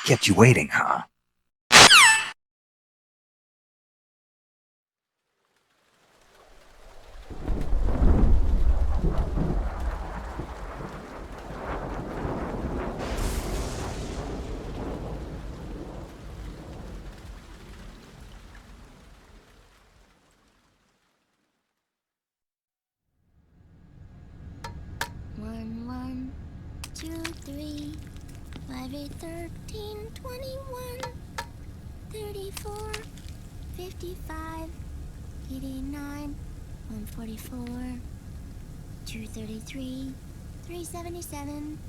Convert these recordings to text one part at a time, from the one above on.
Kept you waiting, huh? One, 2, 3, 5, 8, 13, 21, 34, 55, 89, 144, 233, 377,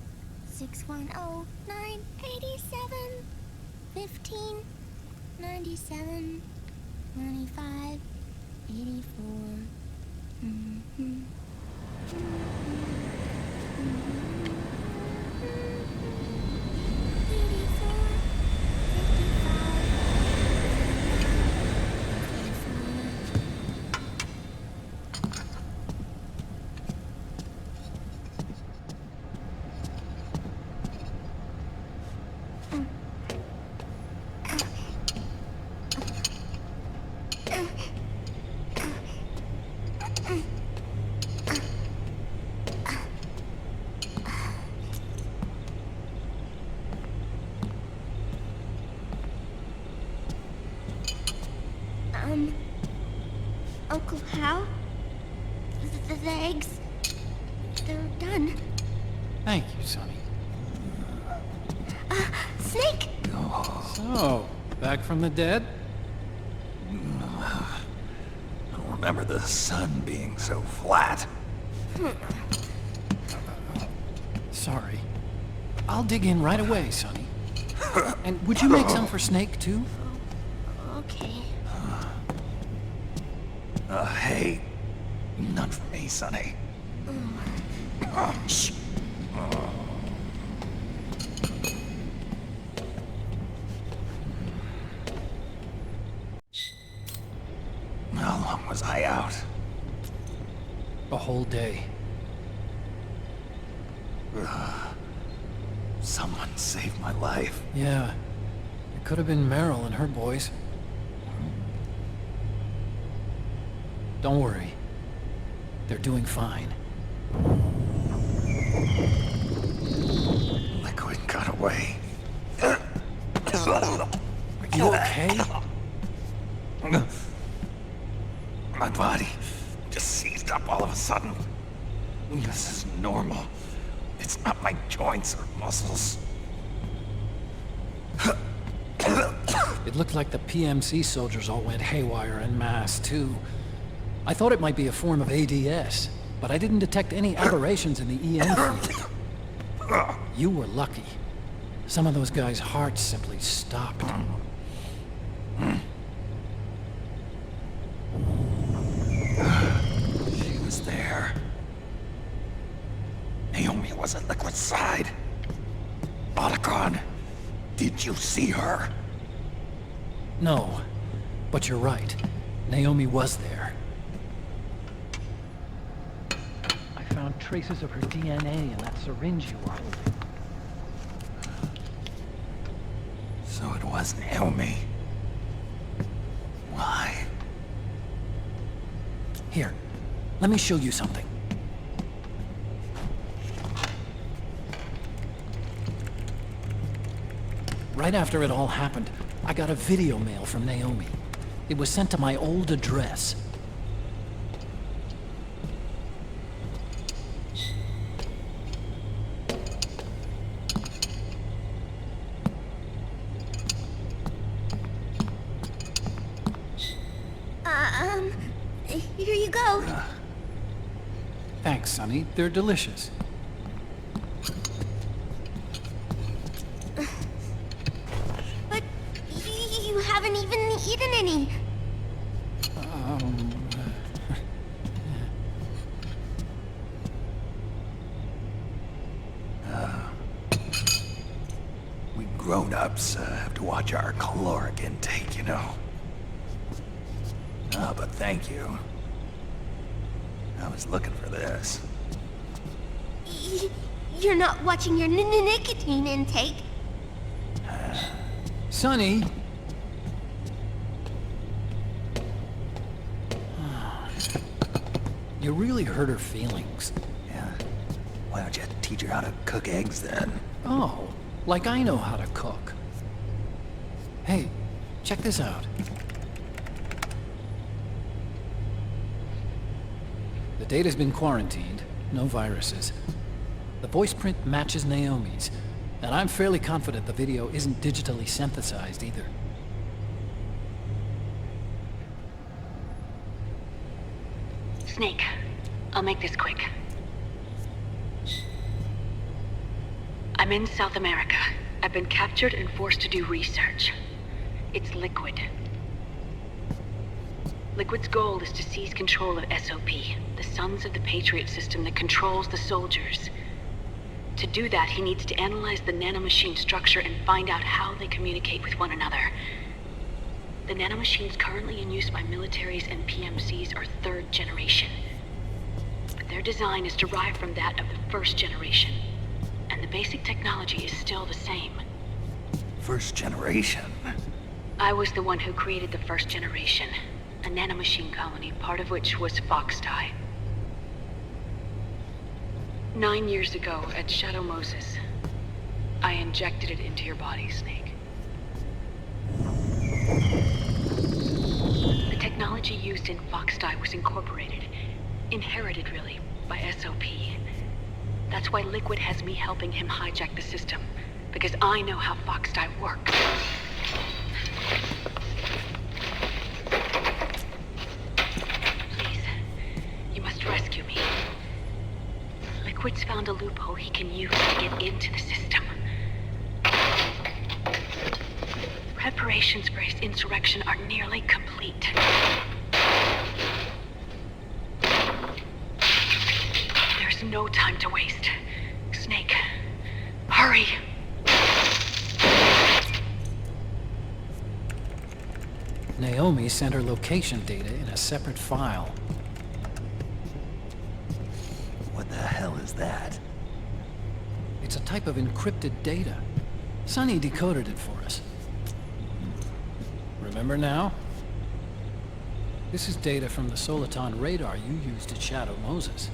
610, 987, 15, 97, 95, 84. Uncle Hal? The eggs, they're done. Thank you, Sonny. Snake! So, back from the dead? I don't remember the sun being so flat. Sorry. I'll dig in right away, Sonny. And would you make some for Snake, too? Okay. Hey, none for me, Sonny. Shh. How long was I out? A whole day. Someone saved my life. Yeah. It could have been Meryl and her boys. Don't worry. They're doing fine. Liquid got away. Are you okay? My body just seized up all of a sudden. This is normal. It's not my joints or muscles. It looked like the PMC soldiers all went haywire en masse, too. I thought it might be a form of ADS, but I didn't detect any aberrations in the EM field. You were lucky. Some of those guys' hearts simply stopped. She was there. Naomi was at Liquid's side. Otacon, did you see her? No, but you're right. Naomi was there. I found traces of her DNA in that syringe you were holding. So it was Naomi. Why? Here, let me show you something. Right after it all happened, I got a video mail from Naomi. It was sent to my old address. Here you go. Thanks, Sonny. They're delicious. But you haven't even eaten any. We grown-ups have to watch our caloric intake, you know. But thank you. I was looking for this. You're not watching your nicotine intake. Sonny! You really hurt her feelings. Yeah. Why don't you teach her how to cook eggs then? Oh, like I know how to cook. Hey, check this out. The data's been quarantined, no viruses. The voice print matches Naomi's, and I'm fairly confident the video isn't digitally synthesized either. Snake, I'll make this quick. I'm in South America. I've been captured and forced to do research. It's Liquid. Liquid's goal is to seize control of SOP, the Sons of the Patriot system that controls the soldiers. To do that, he needs to analyze the nanomachine structure and find out how they communicate with one another. The nanomachines currently in use by militaries and PMCs are third generation. But their design is derived from that of the first generation. And the basic technology is still the same. First generation? I was the one who created the first generation. A nanomachine colony, part of which was Foxdie. 9 years ago, at Shadow Moses, I injected it into your body, Snake. The technology used in Foxdie was incorporated, inherited really, by SOP. That's why Liquid has me helping him hijack the system, because I know how Foxdie works. Please, you must rescue me. Liquid's found a loophole he can use to get into the system. Preparations for his insurrection are nearly complete. There's no time to waste. Snake, hurry! Naomi sent her location data in a separate file. What the hell is that? It's a type of encrypted data. Sonny decoded it for us. Remember now? This is data from the Soliton radar you used at Shadow Moses.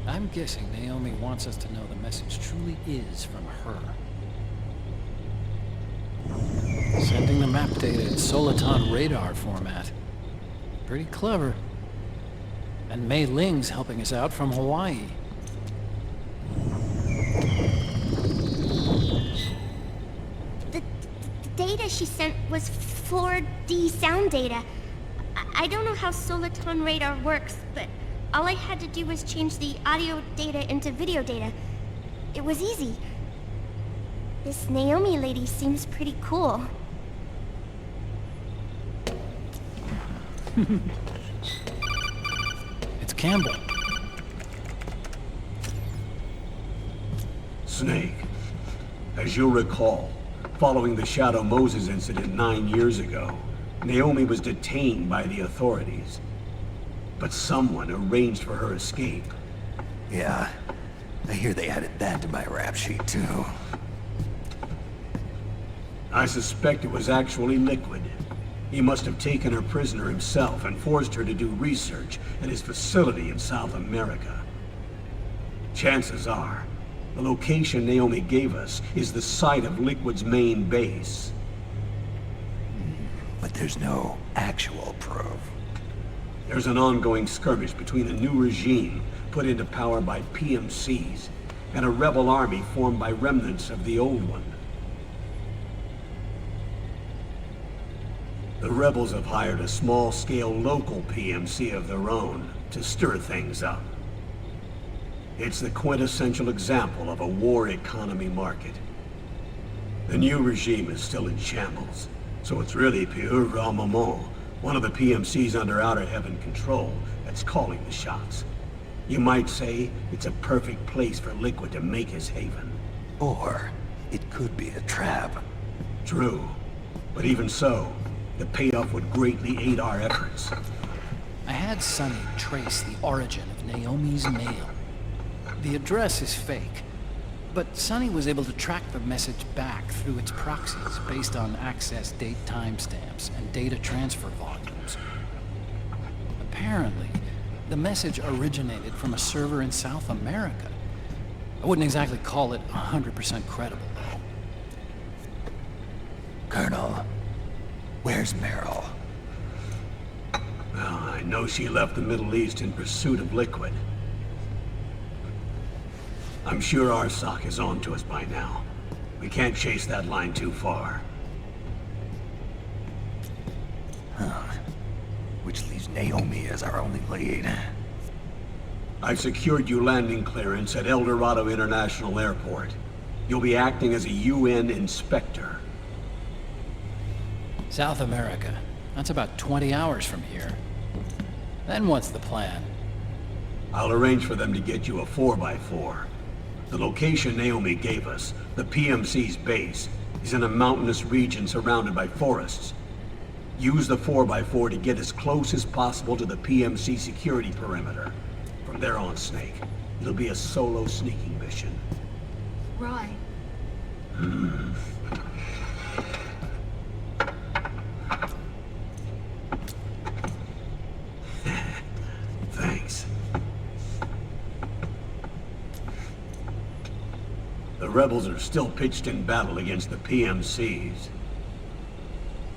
I'm guessing Naomi wants us to know the message truly is from her. Sending the map data in Soliton radar format. Pretty clever. And Mei Ling's helping us out from Hawaii. The data she sent was 4D sound data. I don't know how Soliton radar works, but all I had to do was change the audio data into video data. It was easy. This Naomi lady seems pretty cool. It's Campbell. Snake, as you'll recall, following the Shadow Moses incident 9 years ago, Naomi was detained by the authorities. But someone arranged for her escape. Yeah, I hear they added that to my rap sheet too. I suspect it was actually Liquid. He must have taken her prisoner himself and forced her to do research at his facility in South America. Chances are, the location Naomi gave us is the site of Liquid's main base. But there's no actual proof. There's an ongoing skirmish between a new regime put into power by PMCs and a rebel army formed by remnants of the old one. The rebels have hired a small-scale local PMC of their own to stir things up. It's the quintessential example of a war economy market. The new regime is still in shambles, so it's really pure moment, one of the PMCs under Outer Heaven control, that's calling the shots. You might say it's a perfect place for Liquid to make his haven. Or it could be a trap. True, but even so, the payoff would greatly aid our efforts. I had Sonny trace the origin of Naomi's mail. The address is fake, But Sonny was able to track the message back through its proxies based on access date timestamps and data transfer volumes. Apparently, the message originated from a server in South America. I wouldn't exactly call it 100% credible, though. Colonel, where's Meryl? Well, I know she left the Middle East in pursuit of liquid. I'm sure RSOC is on to us by now. We can't chase that line too far. Which leaves Naomi as our only lead. I've secured you landing clearance at El Dorado International Airport. You'll be acting as a UN inspector. South America. That's about 20 hours from here. Then what's the plan? I'll arrange for them to get you a 4x4. The location Naomi gave us, the PMC's base, is in a mountainous region surrounded by forests. Use the 4x4 to get as close as possible to the PMC security perimeter. From there on, Snake, it'll be a solo sneaking mission. Right. Thanks. The rebels are still pitched in battle against the PMCs.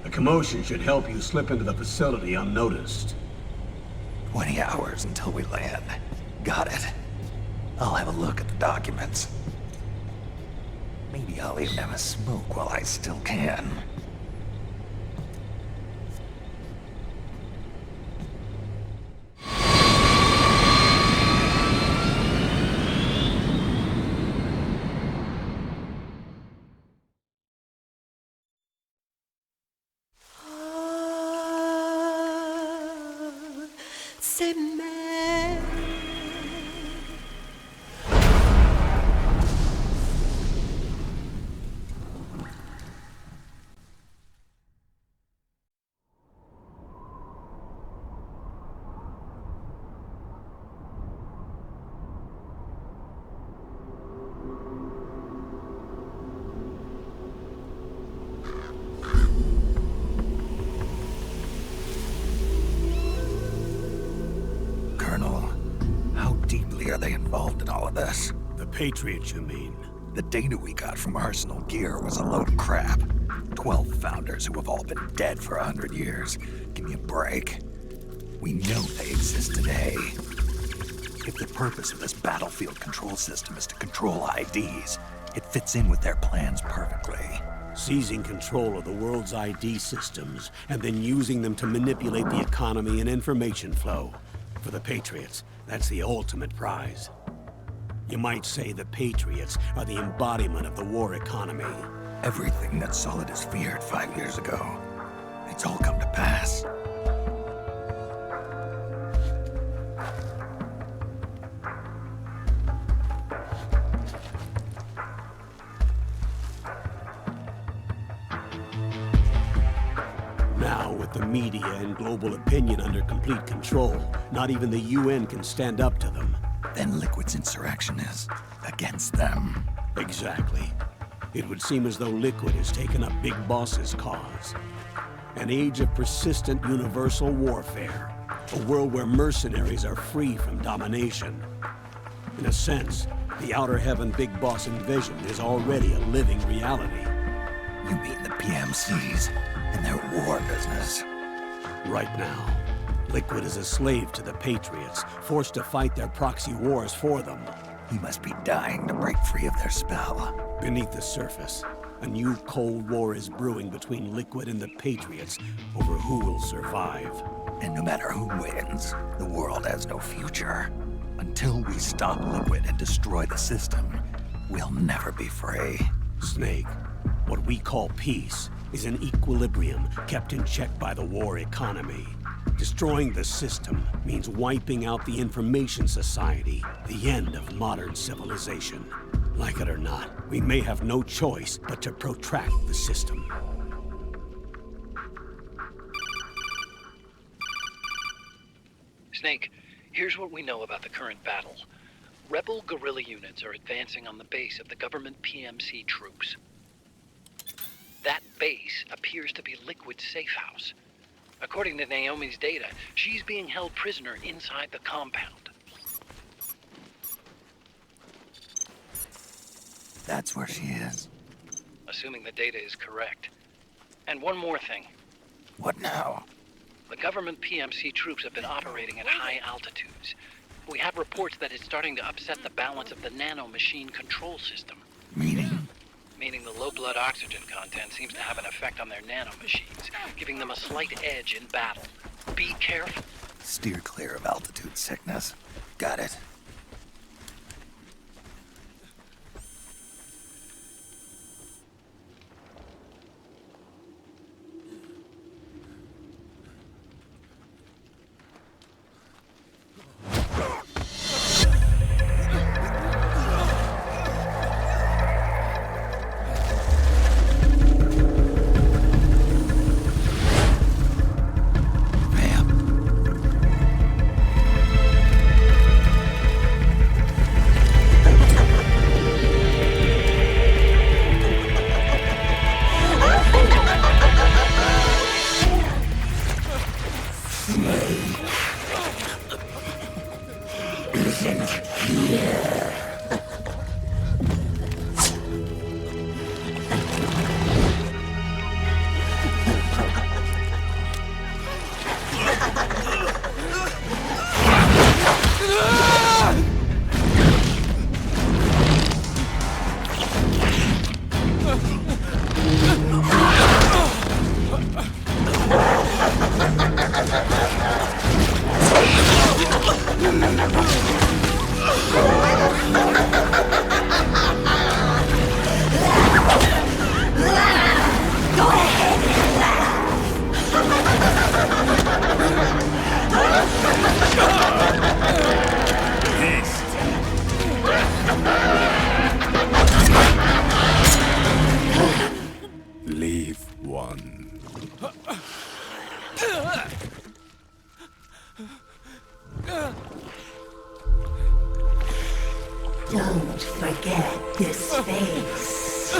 The commotion should help you slip into the facility unnoticed. 20 hours until we land. Got it. I'll have a look at the documents. Maybe I'll even have a smoke while I still can. Are they involved in all of this? The Patriots, you mean? The data we got from Arsenal Gear was a load of crap. 12 founders who have all been dead for 100 years. Give me a break. We know they exist today. If the purpose of this battlefield control system is to control IDs, it fits in with their plans perfectly. Seizing control of the world's ID systems, and then using them to manipulate the economy and information flow. For the Patriots, that's the ultimate prize. You might say the Patriots are the embodiment of the war economy. Everything that Solid has feared 5 years ago, it's all come to pass. Now, with the media and global opinion under complete control, not even the UN can stand up to them. Then Liquid's insurrection is against them. Exactly. It would seem as though Liquid has taken up Big Boss's cause. An age of persistent universal warfare. A world where mercenaries are free from domination. In a sense, the Outer Heaven Big Boss envisioned is already a living reality. You mean the PMCs and their war business? Right now, Liquid is a slave to the Patriots, forced to fight their proxy wars for them. He must be dying to break free of their spell. Beneath the surface, a new Cold War is brewing between Liquid and the Patriots over who will survive. And no matter who wins, the world has no future. Until we stop Liquid and destroy the system, we'll never be free. Snake, what we call peace is an equilibrium kept in check by the war economy. Destroying the system means wiping out the information society, the end of modern civilization. Like it or not, we may have no choice but to protract the system. Snake, here's what we know about the current battle. Rebel guerrilla units are advancing on the base of the government PMC troops. That base appears to be Liquid's safe house. According to Naomi's data, she's being held prisoner inside the compound. That's where she is. Assuming the data is correct. And one more thing. What now? The government PMC troops have been operating at high altitudes. We have reports that it's starting to upset the balance of the nano-machine control system. Meaning? Meaning the low blood oxygen content seems to have an effect on their nano-machines, giving them a slight edge in battle. Be careful. Steer clear of altitude sickness. Got it. Leave one. Don't forget this face.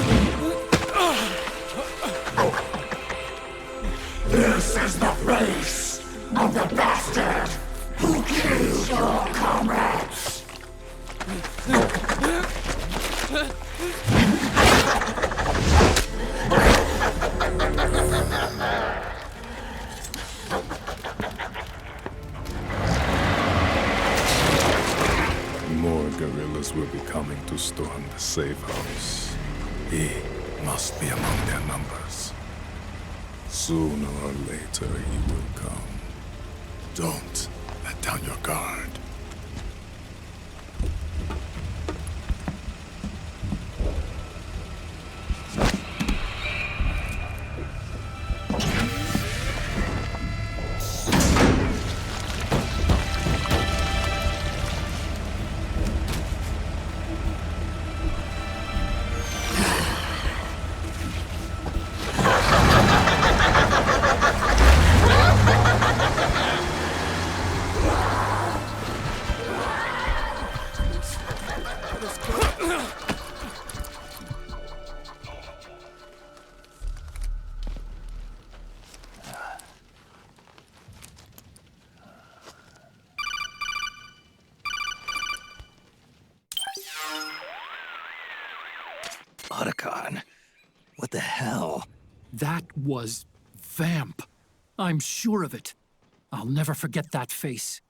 This is the face of the bastard who killed your comrades. More guerrillas will be coming to storm the safe house. He must be among their numbers. Sooner or later he will come. Don't let down your guard. Otacon, what the hell? That was Vamp. I'm sure of it. I'll never forget that face.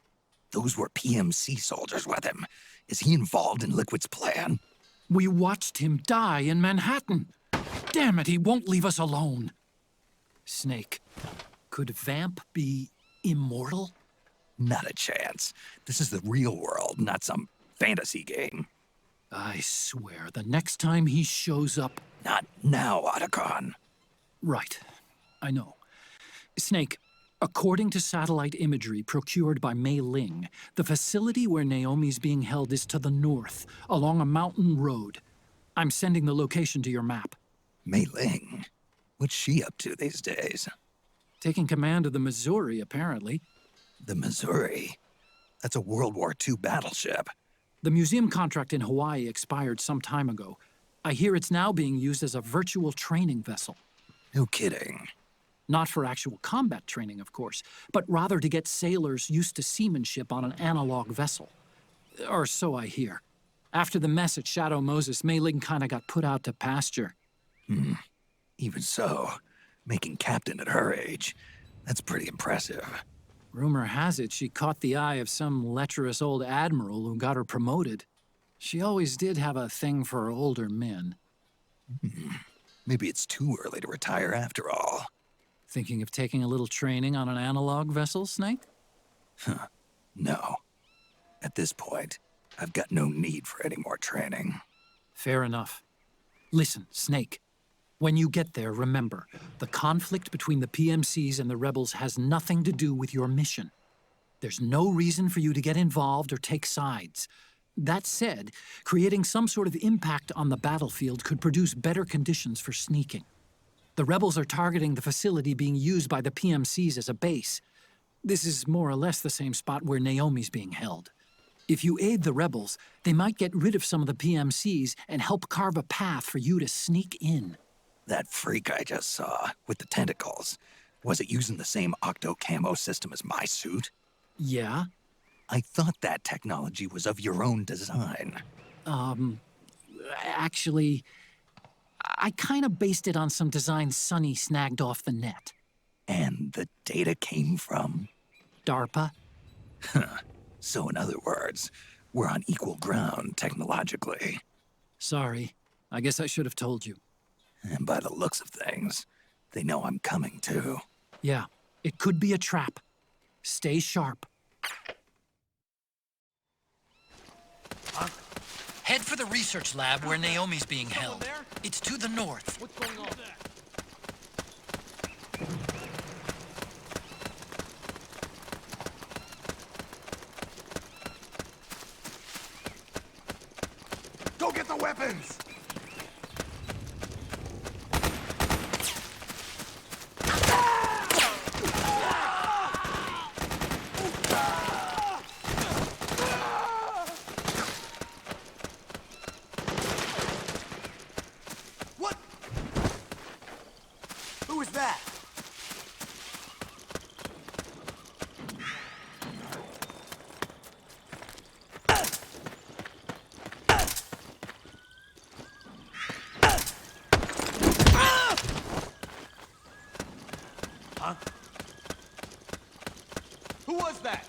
Those were PMC soldiers with him. Is he involved in Liquid's plan? We watched him die in Manhattan. Damn it, he won't leave us alone. Snake, could Vamp be immortal? Not a chance. This is the real world, not some fantasy game. I swear, the next time he shows up... Not now, Otacon. Right. I know. Snake, according to satellite imagery procured by Mei Ling, the facility where Naomi's being held is to the north, along a mountain road. I'm sending the location to your map. Mei Ling? What's she up to these days? Taking command of the Missouri, apparently. The Missouri? That's a World War II battleship. The museum contract in Hawaii expired some time ago. I hear it's now being used as a virtual training vessel. No kidding. Not for actual combat training, of course, but rather to get sailors used to seamanship on an analog vessel. Or so I hear. After the mess at Shadow Moses, Mei Ling kinda got put out to pasture. Even so, making captain at her age, that's pretty impressive. Rumor has it she caught the eye of some lecherous old admiral who got her promoted. She always did have a thing for older men. Maybe it's too early to retire after all. Thinking of taking a little training on an analog vessel, Snake? No. At this point, I've got no need for any more training. Fair enough. Listen, Snake. When you get there, remember, the conflict between the PMCs and the rebels has nothing to do with your mission. There's no reason for you to get involved or take sides. That said, creating some sort of impact on the battlefield could produce better conditions for sneaking. The rebels are targeting the facility being used by the PMCs as a base. This is more or less the same spot where Naomi's being held. If you aid the rebels, they might get rid of some of the PMCs and help carve a path for you to sneak in. That freak I just saw, with the tentacles, was it using the same octo-camo system as my suit? Yeah? I thought that technology was of your own design. Actually, I kinda based it on some designs Sonny snagged off the net. And the data came from? DARPA? So in other words, we're on equal ground technologically. Sorry. I guess I should have told you. And by the looks of things, they know I'm coming too. Yeah, it could be a trap. Stay sharp. Head for the research lab where Naomi's being held. It's to the north. What's going on? Go get the weapons! What? Who is that? Huh? Who was that?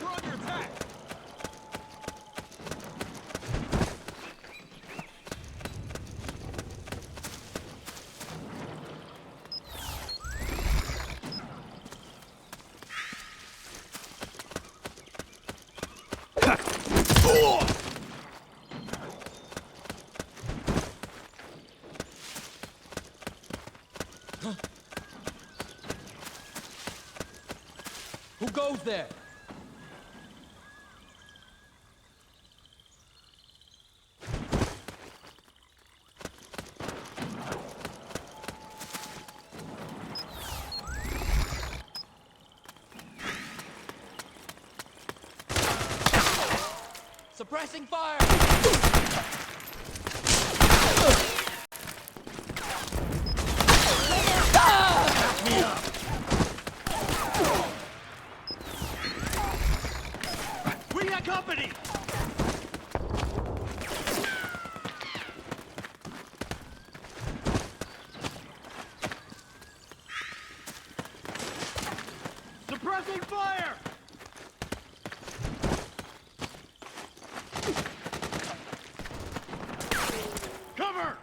We're under attack! Who goes there? Suppressing fire! Back me up! We got company! Suppressing fire! Cover!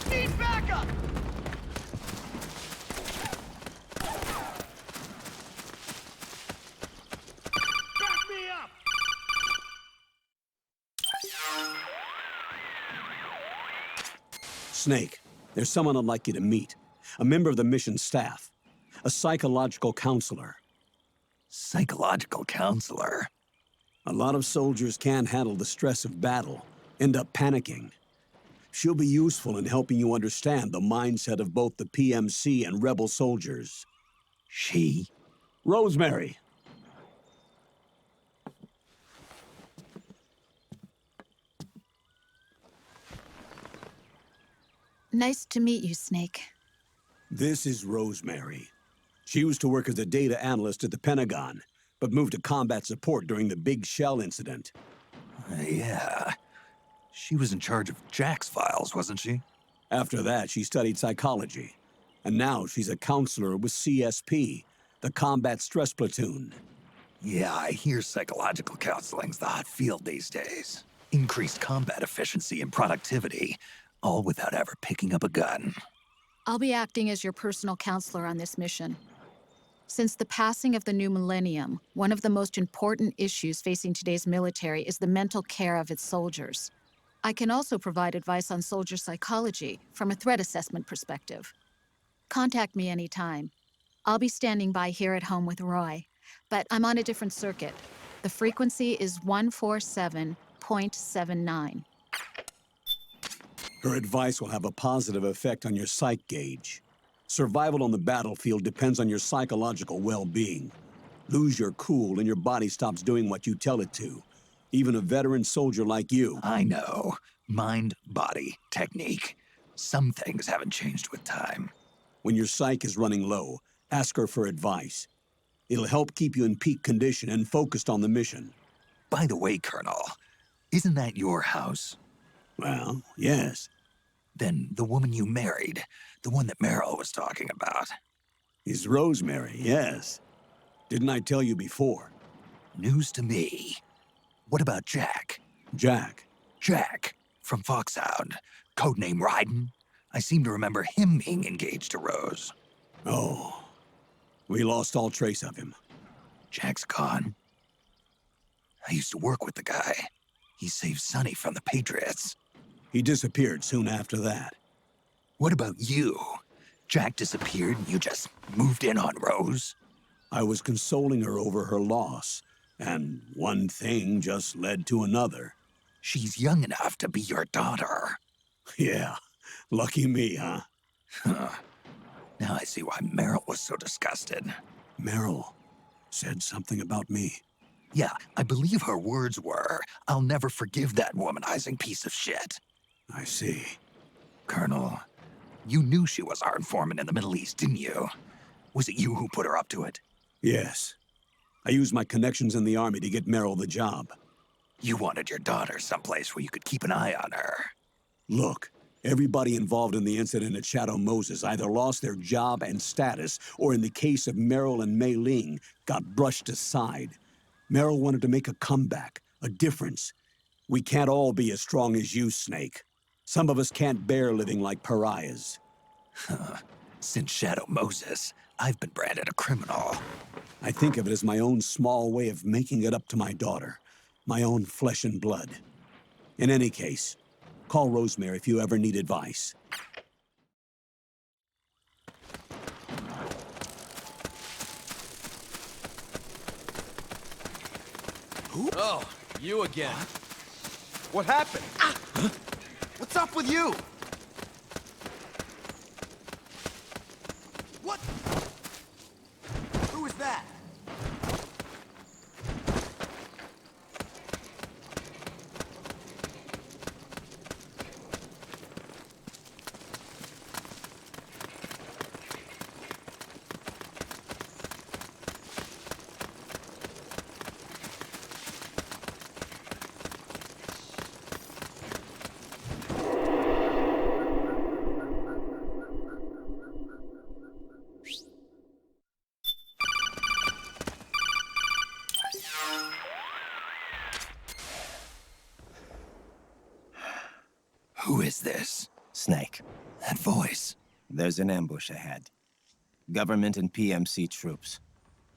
Need backup! Back me up! Snake, there's someone I'd like you to meet. A member of the mission staff. A psychological counselor. Psychological counselor? A lot of soldiers can't handle the stress of battle, end up panicking. She'll be useful in helping you understand the mindset of both the PMC and rebel soldiers. She? Rosemary. Nice to meet you, Snake. This is Rosemary. She used to work as a data analyst at the Pentagon, but moved to combat support during the Big Shell incident. Yeah. She was in charge of Jack's files, wasn't she? After that, she studied psychology. And now she's a counselor with CSP, the Combat Stress Platoon. Yeah, I hear psychological counseling's the hot field these days. Increased combat efficiency and productivity, all without ever picking up a gun. I'll be acting as your personal counselor on this mission. Since the passing of the new millennium, one of the most important issues facing today's military is the mental care of its soldiers. I can also provide advice on soldier psychology from a threat assessment perspective. Contact me anytime. I'll be standing by here at home with Roy, but I'm on a different circuit. The frequency is 147.79. Her advice will have a positive effect on your psych gauge. Survival on the battlefield depends on your psychological well-being. Lose your cool and your body stops doing what you tell it to. Even a veteran soldier like you. I know. Mind, body, technique. Some things haven't changed with time. When your psyche is running low, ask her for advice. It'll help keep you in peak condition and focused on the mission. By the way, Colonel, isn't that your house? Well, yes. Then the woman you married, the one that Meryl was talking about. Is Rosemary, yes. Didn't I tell you before? News to me. What about Jack? Jack. Jack, from Foxhound. Codename Ryden. I seem to remember him being engaged to Rose. Oh. We lost all trace of him. Jack's gone. I used to work with the guy. He saved Sonny from the Patriots. He disappeared soon after that. What about you? Jack disappeared and you just moved in on Rose? I was consoling her over her loss, and one thing just led to another. She's young enough to be your daughter. Yeah, lucky me, huh? Now I see why Meryl was so disgusted. Meryl said something about me. Yeah, I believe her words were, "I'll never forgive that womanizing piece of shit." I see. Colonel, you knew she was our informant in the Middle East, didn't you? Was it you who put her up to it? Yes. I used my connections in the Army to get Meryl the job. You wanted your daughter someplace where you could keep an eye on her. Look, everybody involved in the incident at Shadow Moses either lost their job and status, or in the case of Meryl and Mei Ling, got brushed aside. Meryl wanted to make a comeback, a difference. We can't all be as strong as you, Snake. Some of us can't bear living like pariahs. Since Shadow Moses, I've been branded a criminal. I think of it as my own small way of making it up to my daughter. My own flesh and blood. In any case, call Rosemary if you ever need advice. Oh, you again. What happened? Huh? What's up with you? What? Who is that? Who is this? Snake. That voice. There's an ambush ahead. Government and PMC troops.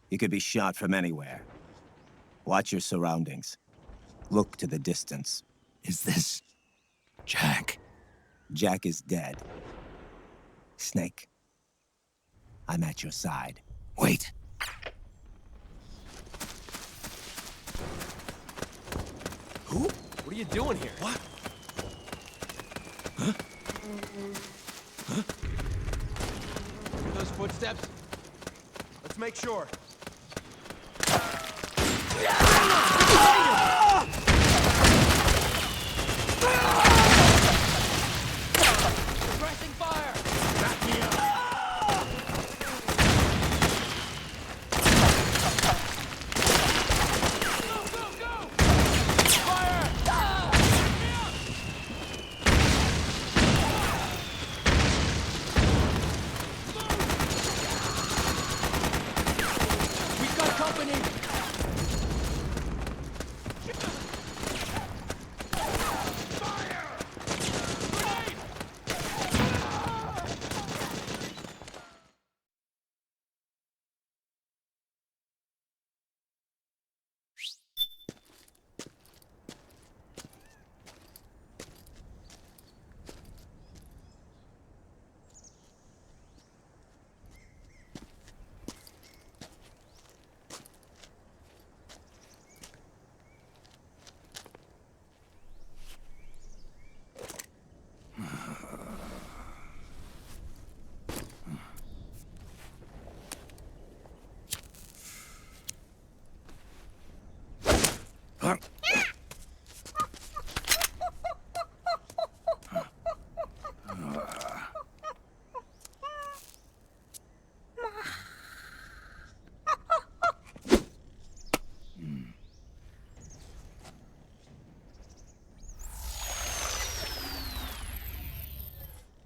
You could be shot from anywhere. Watch your surroundings. Look to the distance. Is this Jack? Jack is dead. Snake. I'm at your side. Wait. Who? What are you doing here? What? Those footsteps? Let's make sure. Pressing fire! Back me up!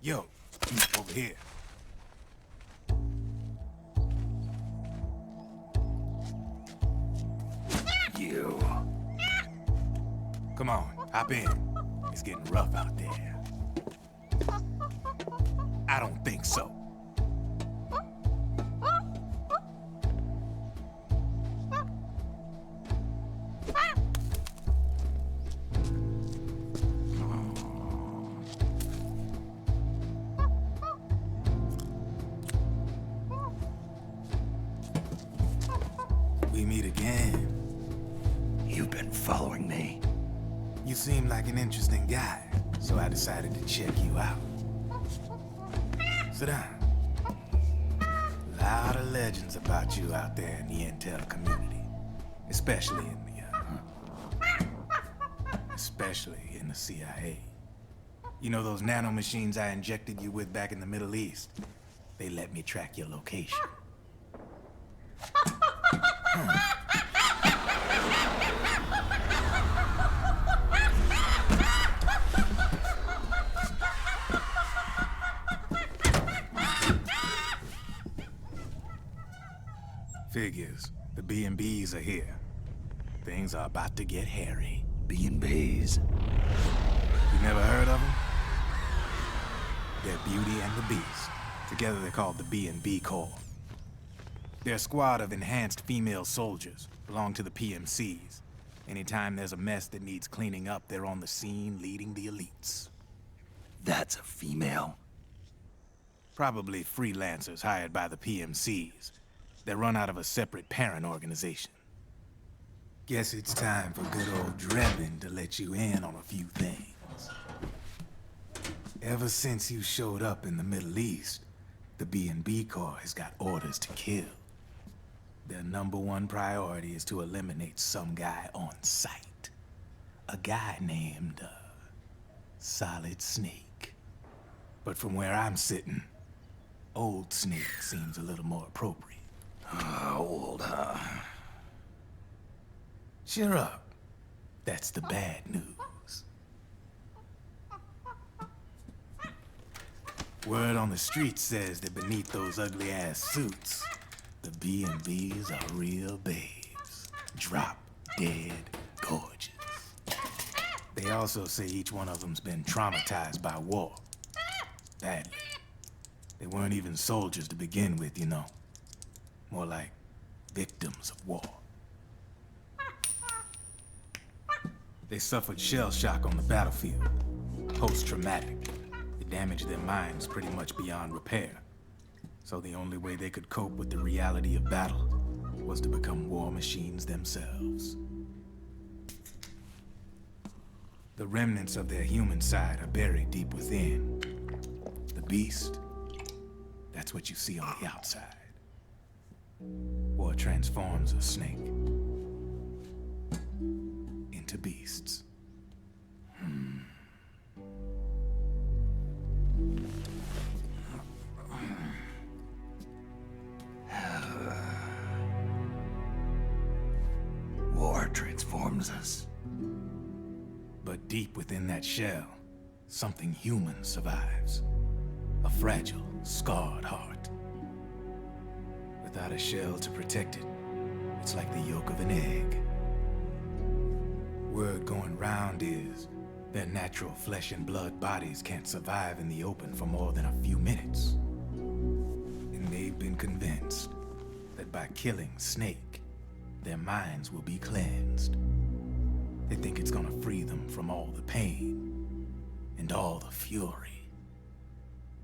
Yo, over here. You. Come on, hop in. It's getting rough out there. I don't think so. We meet again. You've been following me. You seem like an interesting guy, so I decided to check you out. Sit down. A lot of legends about you out there in the intel community, especially in the CIA. You know those nanomachines I injected you with back in the Middle East? They let me track your location. Figures. The B&Bs are here. Things are about to get hairy. B&Bs. You never heard of them? They're Beauty and the Beast. Together they're called the B&B Corps. They're a squad of enhanced female soldiers, belong to the PMCs. Anytime there's a mess that needs cleaning up, they're on the scene leading the elites. That's a female. Probably freelancers hired by the PMCs. They run out of a separate parent organization. Guess it's time for good old Drebin to let you in on a few things. Ever since you showed up in the Middle East, the B&B Corps has got orders to kill. Their #1 priority is to eliminate some guy on sight. A guy named, Solid Snake. But from where I'm sitting, Old Snake seems a little more appropriate. Old, huh? Cheer up. That's the bad news. Word on the street says that beneath those ugly-ass suits, the B&Bs are real babes. Drop dead gorgeous. They also say each one of them's been traumatized by war. Badly. They weren't even soldiers to begin with, you know. More like victims of war. They suffered shell shock on the battlefield. Post-traumatic. It damaged their minds pretty much beyond repair. So the only way they could cope with the reality of battle was to become war machines themselves. The remnants of their human side are buried deep within. The beast, that's what you see on the outside. War transforms a snake into beasts. War transforms us. But deep within that shell, something human survives. A fragile, scarred heart. Without a shell to protect it, it's like the yolk of an egg. Word going round is their natural flesh and blood bodies can't survive in the open for more than a few minutes. And they've been convinced that by killing Snake, their minds will be cleansed. They think it's gonna free them from all the pain, and all the fury,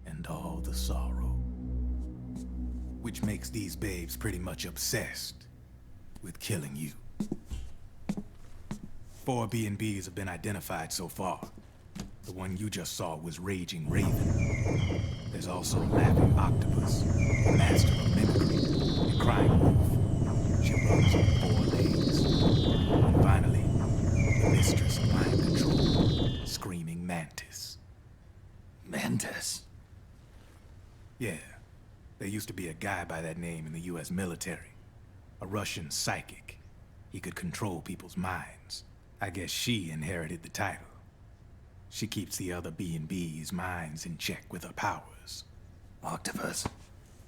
and all the sorrow. Which makes these babes pretty much obsessed with killing you. 4 B&Bs have been identified so far. The one you just saw was Raging Raven. There's also Laughing Octopus, the master of mimicry, and Crying Wolf. She runs on 4 legs. And finally, the mistress of mind control, Screaming Mantis. Mantis? Yeah. There used to be a guy by that name in the US military. A Russian psychic. He could control people's minds. I guess she inherited the title. She keeps the other B&B's minds in check with her powers. Octopus,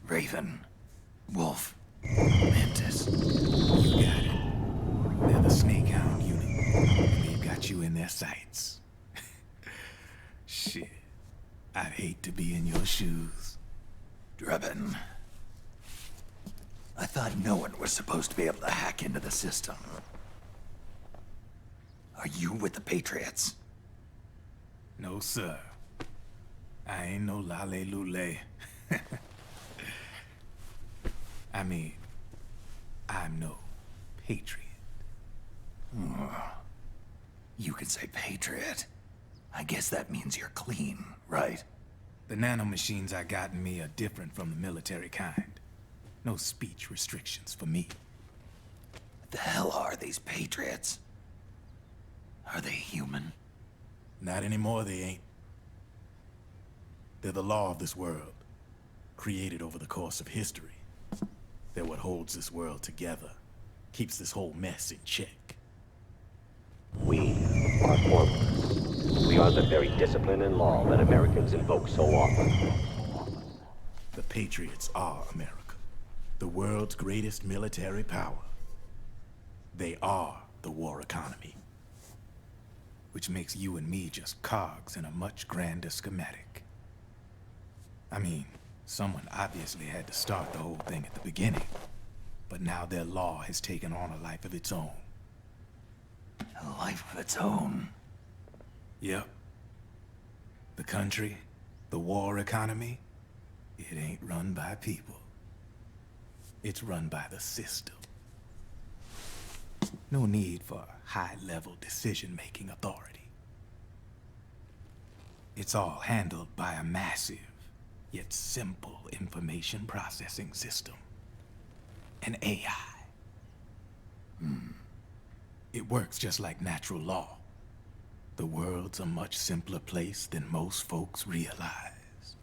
Raven, Wolf, Mantis. You got it. They're the Snakehound unit, and they've got you in their sights. Shit. I'd hate to be in your shoes. Drebin, I thought no one was supposed to be able to hack into the system. Are you with the Patriots? No, sir. I ain't no lale-lule. I mean, I'm no patriot. You can say patriot. I guess that means you're clean, right? The nanomachines I got in me are different from the military kind. No speech restrictions for me. What the hell are these Patriots? Are they human? Not anymore, they ain't. They're the law of this world, created over the course of history. They're what holds this world together, keeps this whole mess in check. We are formless. We are the very discipline and law that Americans invoke so often. The Patriots are America, the world's greatest military power. They are the war economy, which makes you and me just cogs in a much grander schematic. I mean, someone obviously had to start the whole thing at the beginning, but now their law has taken on a life of its own. A life of its own? Yep. The country, the war economy, it ain't run by people. It's run by the system. No need for high-level decision-making authority. It's all handled by a massive, yet simple information processing system. An AI. It works just like natural law. The world's a much simpler place than most folks realize.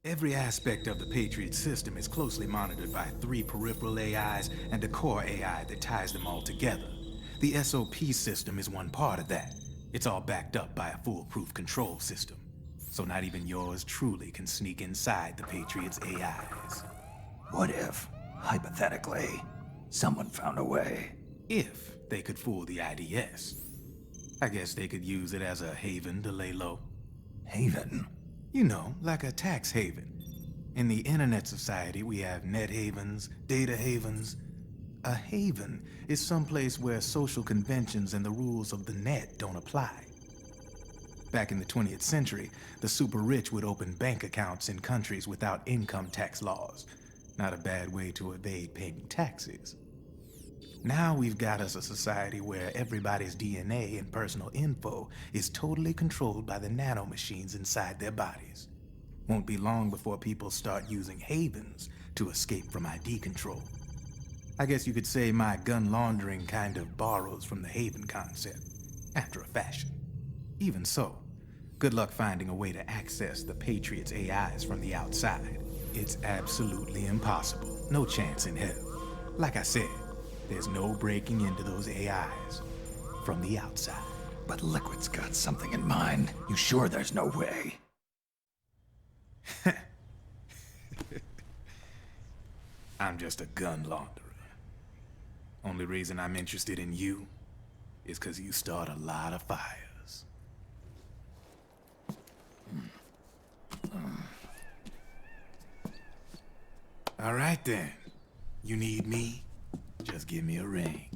Every aspect of the Patriot system is closely monitored by 3 peripheral AIs and a core AI that ties them all together. The SOP system is one part of that. It's all backed up by a foolproof control system. So not even yours truly can sneak inside the Patriots' AIs. What if, hypothetically, someone found a way? If they could fool the IDS. I guess they could use it as a haven to lay low. Haven? You know, like a tax haven. In the internet society, we have net havens, data havens. A haven is someplace where social conventions and the rules of the net don't apply. Back in the 20th century, the super rich would open bank accounts in countries without income tax laws. Not a bad way to evade paying taxes. Now we've got us a society where everybody's DNA and personal info is totally controlled by the nanomachines inside their bodies. Won't be long before people start using havens to escape from ID control. I guess you could say my gun laundering kind of borrows from the haven concept, after a fashion. Even so, good luck finding a way to access the Patriots' AIs from the outside. It's absolutely impossible. No chance in hell. Like I said, there's no breaking into those AIs from the outside. But Liquid's got something in mind. You sure there's no way? I'm just a gun launderer. Only reason I'm interested in you is because you start a lot of fires. All right then. You need me? Just give me a ring.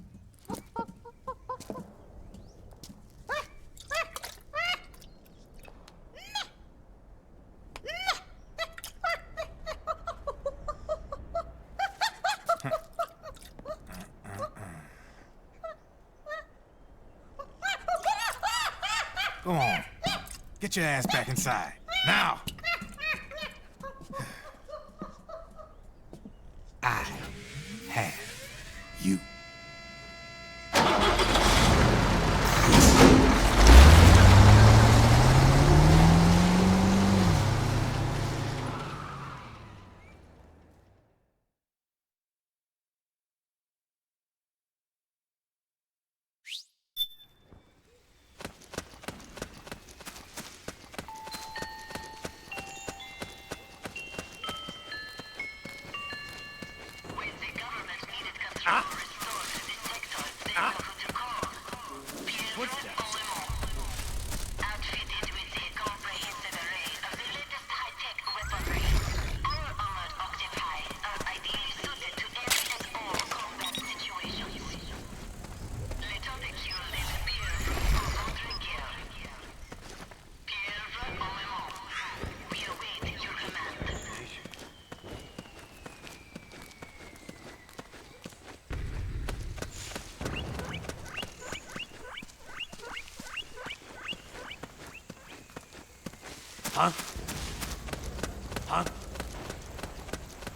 Go on. Get your ass back inside. Now! I have you. Huh? Huh?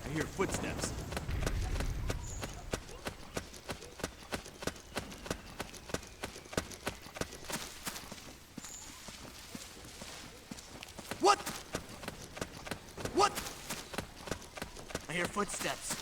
I hear footsteps. What? What? I hear footsteps.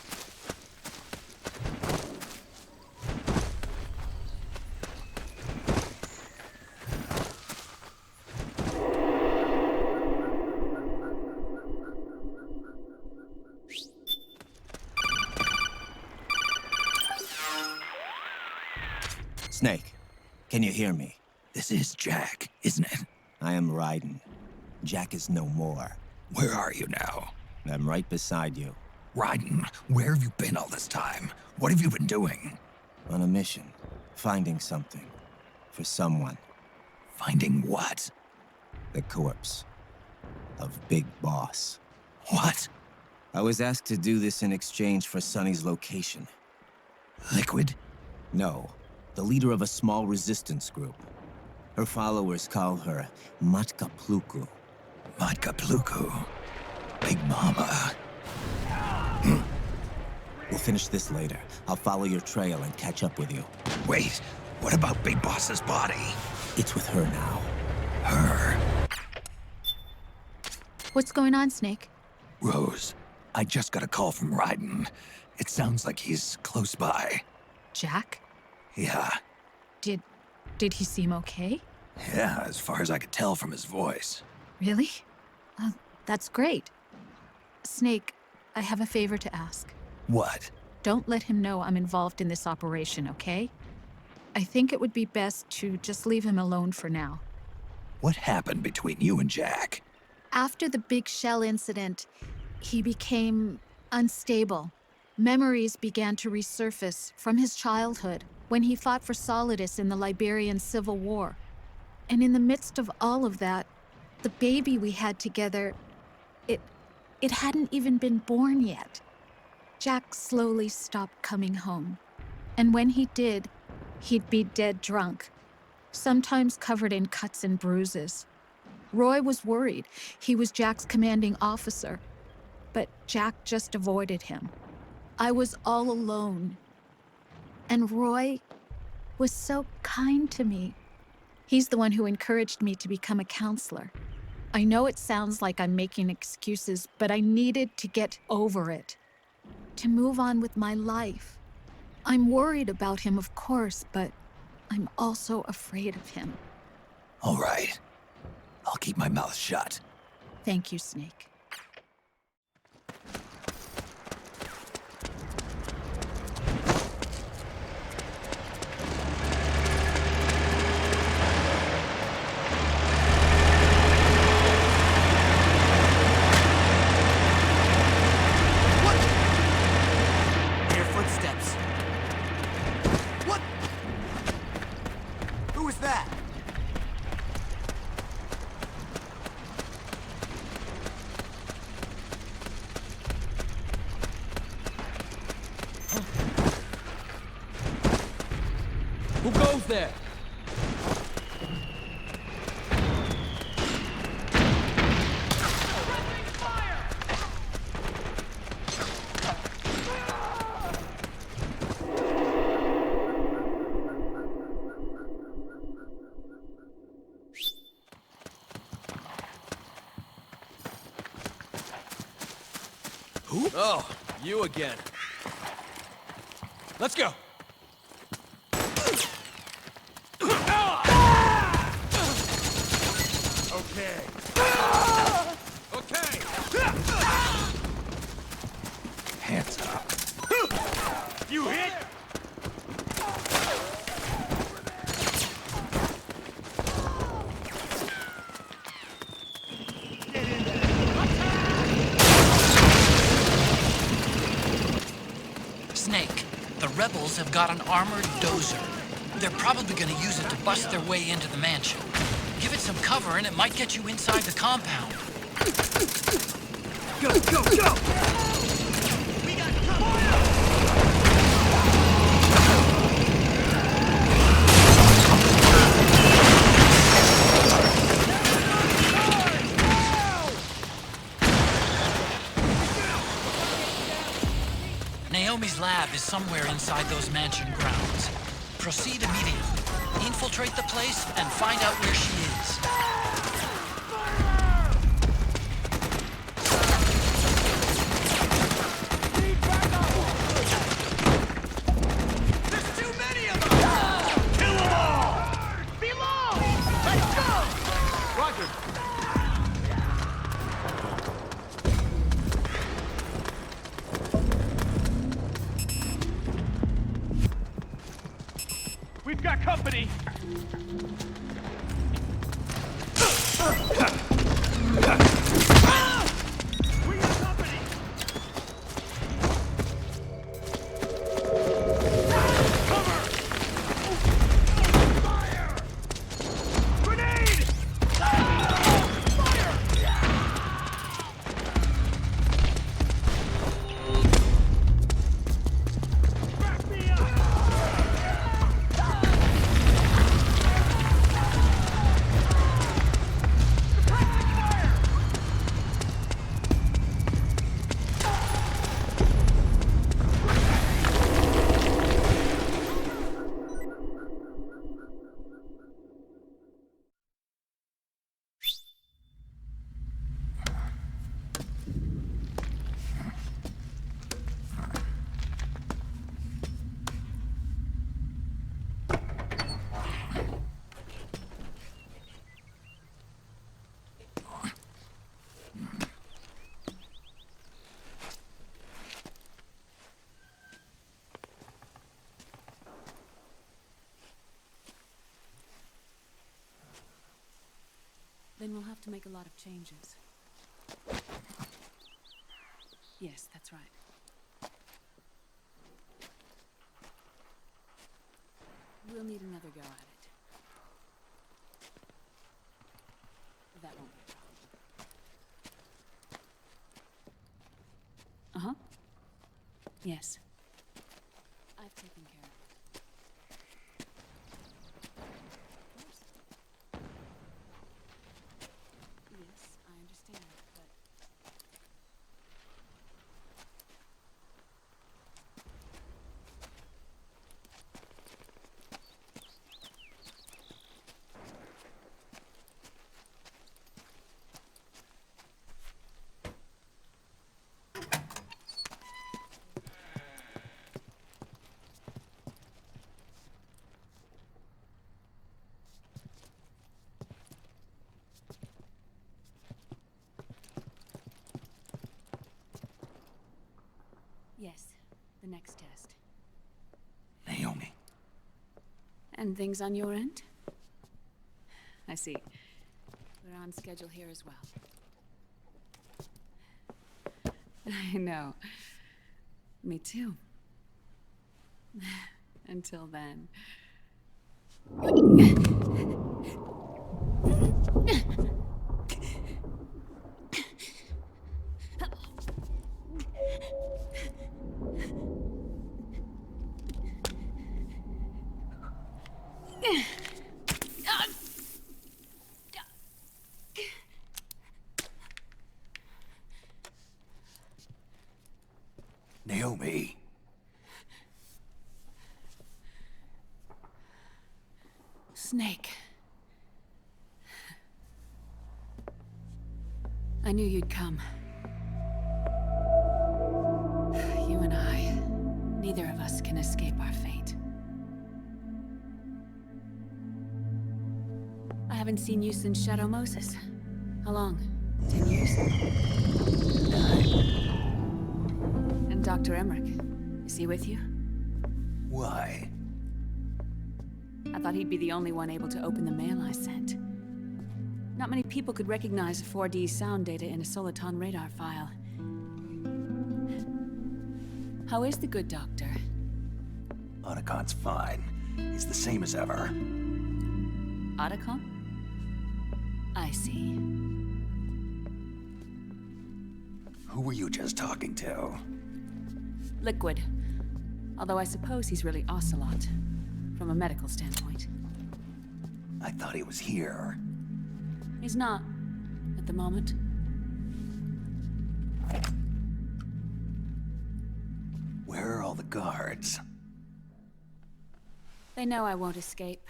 Snake, can you hear me? This is Jack, isn't it? I am Raiden. Jack is no more. Where are you now? I'm right beside you. Raiden, where have you been all this time? What have you been doing? On a mission. Finding something. For someone. Finding what? The corpse. Of Big Boss. What? I was asked to do this in exchange for Sonny's location. Liquid? No. The leader of a small resistance group. Her followers call her Matka Pluku. Matka Pluku? Big Mama. We'll finish this later. I'll follow your trail and catch up with you. Wait, what about Big Boss's body? It's with her now. Her? What's going on, Snake? Rose, I just got a call from Raiden. It sounds like he's close by. Jack? Yeah. Did he seem okay? Yeah, as far as I could tell from his voice. Really? That's great. Snake, I have a favor to ask. What? Don't let him know I'm involved in this operation, okay? I think it would be best to just leave him alone for now. What happened between you and Jack? After the big shell incident, he became unstable. Memories began to resurface from his childhood when he fought for Solidus in the Liberian Civil War. And in the midst of all of that, the baby we had together, it hadn't even been born yet. Jack slowly stopped coming home. And when he did, he'd be dead drunk, sometimes covered in cuts and bruises. Roy was worried. He was Jack's commanding officer, but Jack just avoided him. I was all alone. And Roy was so kind to me. He's the one who encouraged me to become a counselor. I know it sounds like I'm making excuses, but I needed to get over it, to move on with my life. I'm worried about him, of course, but I'm also afraid of him. All right. I'll keep my mouth shut. Thank you, Snake. Who goes there? Who? Oh, you again. Let's go. Okay. Hands up. You hit? Snake, the rebels have got an armored dozer. They're probably gonna use it to bust their way into the mansion. Give it some cover and it might get you inside the compound. Go, go, go! We got cover! Naomi's lab is somewhere inside those mansion grounds. Proceed immediately. Infiltrate the place and find out where she is. There's too many of them! Kill them all! Below! Let's go! Roger. We've got company! We got company! Cover! Fire! Grenade! Fire! Back me up! Then we'll have to make a lot of changes. Yes, that's right. We'll need another go at it. That won't be a problem. Uh-huh. Yes. I've taken care of it. Yes, the next test. Naomi. And things on your end? I see. We're on schedule here as well. I know. Me too. Until then. Naomi. Snake. I knew you'd come. You and I, neither of us can escape our fate. I haven't seen you since Shadow Moses. How long? 10 years? 9. And Dr. Emmerich, is he with you? Why? I thought he'd be the only one able to open the mail I sent. Not many people could recognize 4D sound data in a Soliton radar file. How is the good doctor? Otacon's fine. He's the same as ever. Otacon? I see. Who were you just talking to? Liquid. Although I suppose he's really Ocelot, from a medical standpoint. I thought he was here. He's not, at the moment. Where are all the guards? They know I won't escape.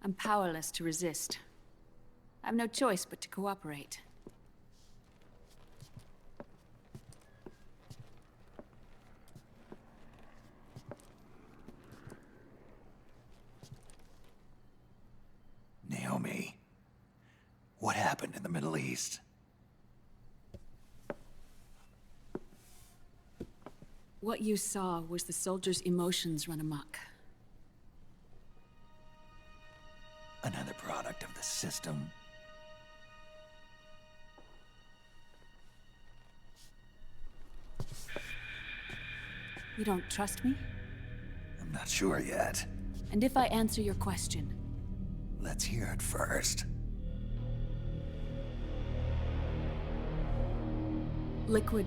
I'm powerless to resist. I have no choice but to cooperate. Naomi, what happened in the Middle East? What you saw was the soldiers' emotions run amok. Another product of the system. You don't trust me? I'm not sure yet. And if I answer your question? Let's hear it first. Liquid.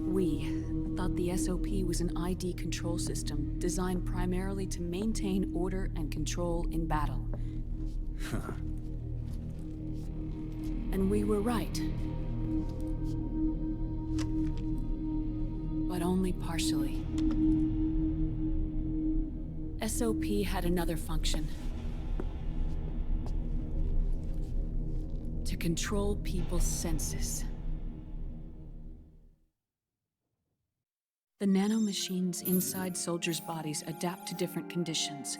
We thought the SOP was an ID control system designed primarily to maintain order and control in battle. And we were right. But only partially. SOP had another function. To control people's senses. The nanomachines inside soldiers' bodies adapt to different conditions,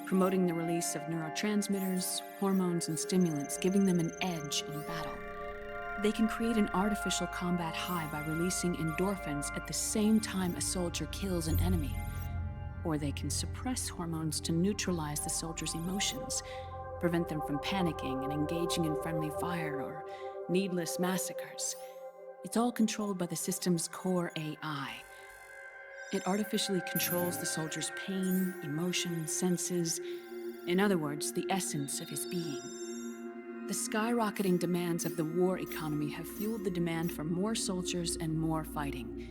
promoting the release of neurotransmitters, hormones, and stimulants, giving them an edge in battle. They can create an artificial combat high by releasing endorphins at the same time a soldier kills an enemy. Or they can suppress hormones to neutralize the soldier's emotions, prevent them from panicking and engaging in friendly fire or needless massacres. It's all controlled by the system's core AI. It artificially controls the soldier's pain, emotion, senses, in other words, the essence of his being. The skyrocketing demands of the war economy have fueled the demand for more soldiers and more fighting.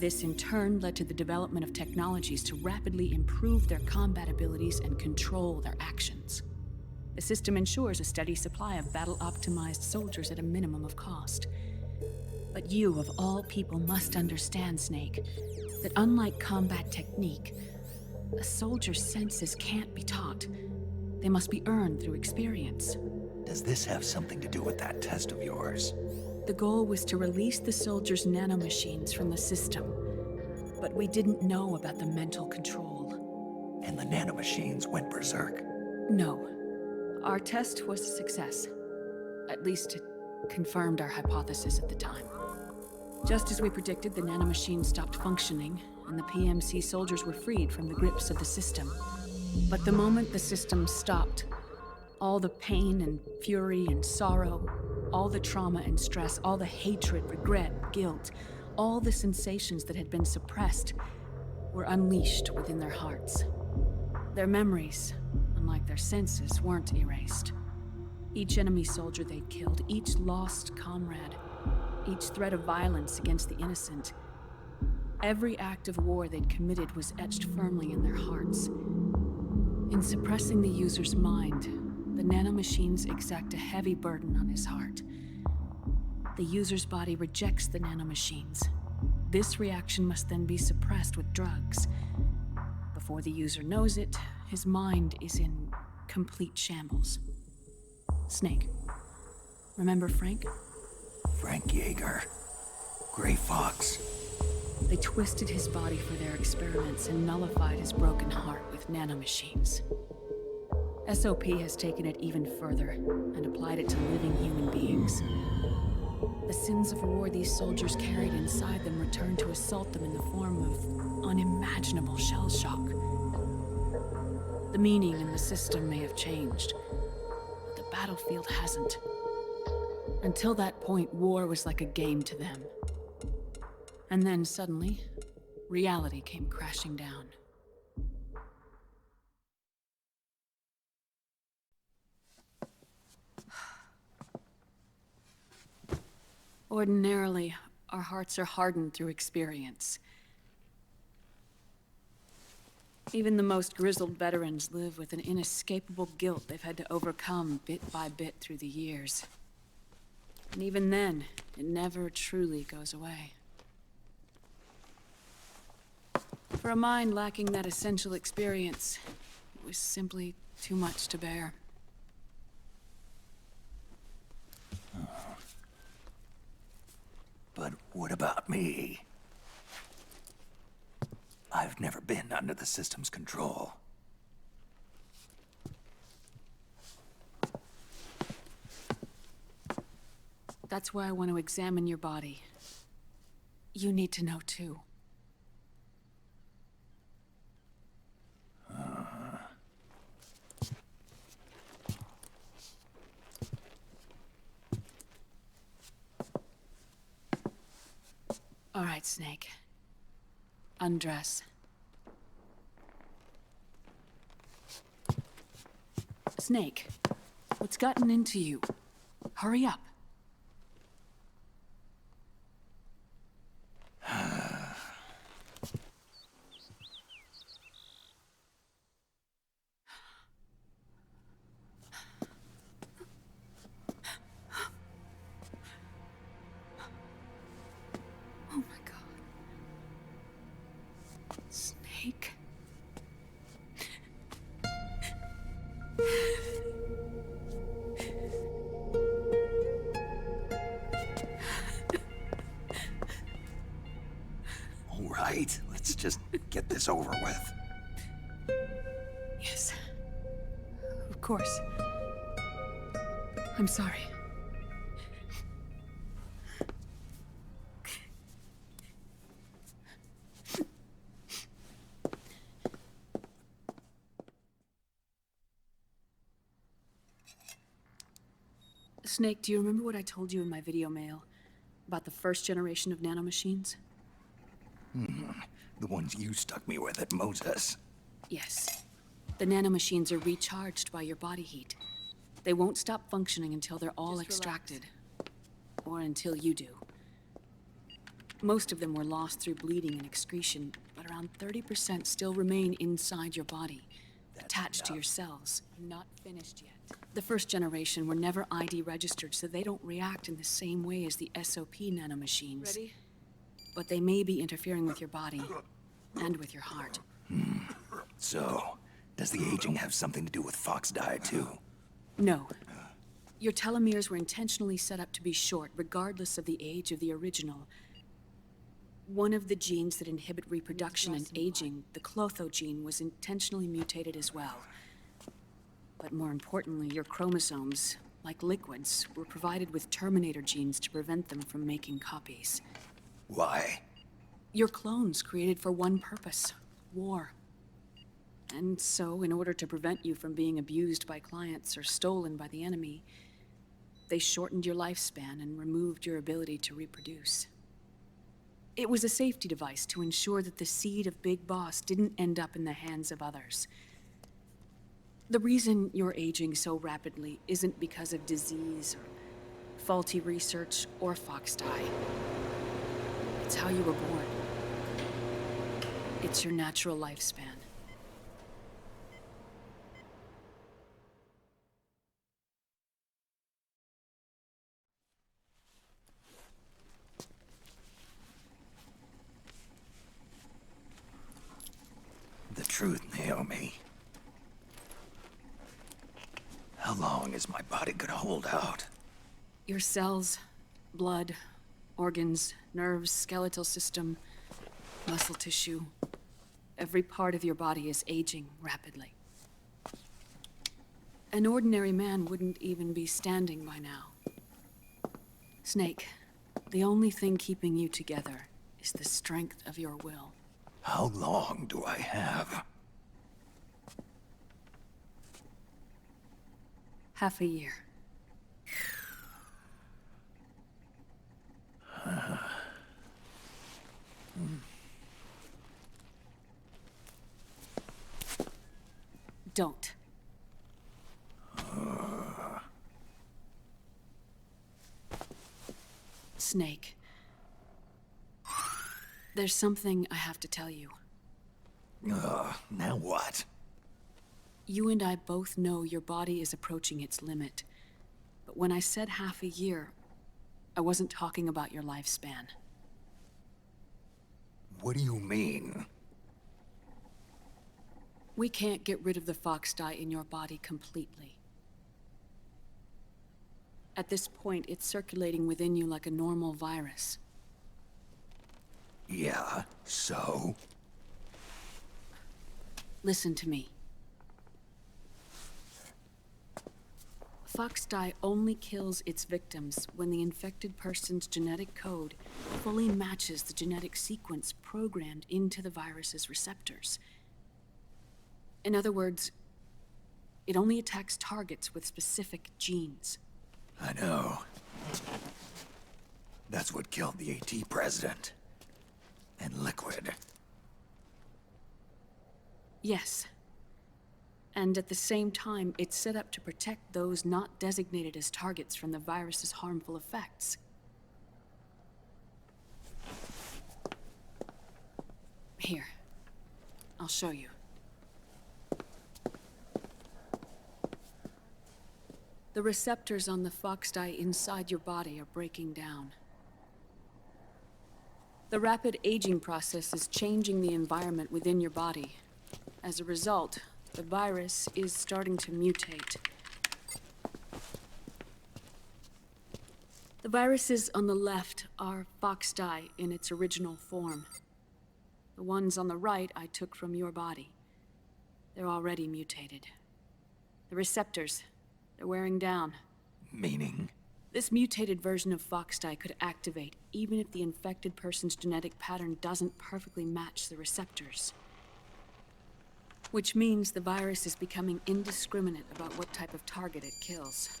This in turn led to the development of technologies to rapidly improve their combat abilities and control their actions. The system ensures a steady supply of battle-optimized soldiers at a minimum of cost. But you, of all people, must understand, Snake, that unlike combat technique, a soldier's senses can't be taught. They must be earned through experience. Does this have something to do with that test of yours? The goal was to release the soldiers' nanomachines from the system, but we didn't know about the mental control. And the nanomachines went berserk? No. Our test was a success. At least it confirmed our hypothesis at the time. Just as we predicted, the nanomachine stopped functioning, and the PMC soldiers were freed from the grips of the system. But the moment the system stopped, all the pain and fury and sorrow, all the trauma and stress, all the hatred, regret, guilt, all the sensations that had been suppressed were unleashed within their hearts. Their memories, unlike their senses, weren't erased. Each enemy soldier they'd killed, each lost comrade, each threat of violence against the innocent, every act of war they'd committed was etched firmly in their hearts. In suppressing the user's mind, the nanomachines exact a heavy burden on his heart. The user's body rejects the nanomachines. This reaction must then be suppressed with drugs. Before the user knows it, his mind is in complete shambles. Snake. Remember Frank? Frank Yeager. Gray Fox. They twisted his body for their experiments and nullified his broken heart with nanomachines. SOP has taken it even further and applied it to living human beings. The sins of war these soldiers carried inside them returned to assault them in the form of unimaginable shell shock. The meaning in the system may have changed, but the battlefield hasn't. Until that point, war was like a game to them. And then suddenly, reality came crashing down. Ordinarily, our hearts are hardened through experience. Even the most grizzled veterans live with an inescapable guilt they've had to overcome bit by bit through the years. And even then, it never truly goes away. For a mind lacking that essential experience, it was simply too much to bear. But what about me? I've never been under the system's control. That's why I want to examine your body. You need to know too. All right, Snake. Undress. Snake, what's gotten into you? Hurry up. Oh my God. Snake. All right, let's just get this over with. Yes. Of course. I'm sorry. Snake, do you remember what I told you in my video mail about the first generation of nanomachines? The ones you stuck me with at Moses. Yes. The nanomachines are recharged by your body heat. They won't stop functioning until they're all extracted. Or until you do. Most of them were lost through bleeding and excretion, but around 30% still remain inside your body, attached to your cells, not finished yet. The first generation were never ID registered, so they don't react in the same way as the SOP nanomachines. Ready? But they may be interfering with your body, and with your heart. So, does the aging have something to do with Fox diet too? No. Your telomeres were intentionally set up to be short, regardless of the age of the original. One of the genes that inhibit reproduction and aging, the Clotho gene, was intentionally mutated as well. But more importantly, your chromosomes, like liquids, were provided with terminator genes to prevent them from making copies. Why? Your clones created for one purpose: war. And so, in order to prevent you from being abused by clients or stolen by the enemy, they shortened your lifespan and removed your ability to reproduce. It was a safety device to ensure that the seed of Big Boss didn't end up in the hands of others. The reason you're aging so rapidly isn't because of disease or faulty research or fox dye. It's how you were born. It's your natural lifespan. The truth, Naomi. How long is my body gonna hold out? Your cells, blood, organs, nerves, skeletal system, muscle tissue. Every part of your body is aging rapidly. An ordinary man wouldn't even be standing by now. Snake, the only thing keeping you together is the strength of your will. How long do I have? Half a year. Don't. Snake. There's something I have to tell you. Now what? You and I both know your body is approaching its limit. But when I said half a year, I wasn't talking about your lifespan. What do you mean? We can't get rid of the fox dye in your body completely. At this point, it's circulating within you like a normal virus. Yeah, so? Listen to me. Fox dye only kills its victims when the infected person's genetic code fully matches the genetic sequence programmed into the virus's receptors. In other words, it only attacks targets with specific genes. I know. That's what killed the AT president. And Liquid. Yes. And at the same time, it's set up to protect those not designated as targets from the virus's harmful effects. Here. I'll show you. The receptors on the fox dye inside your body are breaking down. The rapid aging process is changing the environment within your body. As a result, the virus is starting to mutate. The viruses on the left are fox dye in its original form. The ones on the right I took from your body. They're already mutated. The receptors, they're wearing down. Meaning? This mutated version of fox dye could activate even if the infected person's genetic pattern doesn't perfectly match the receptors. Which means the virus is becoming indiscriminate about what type of target it kills.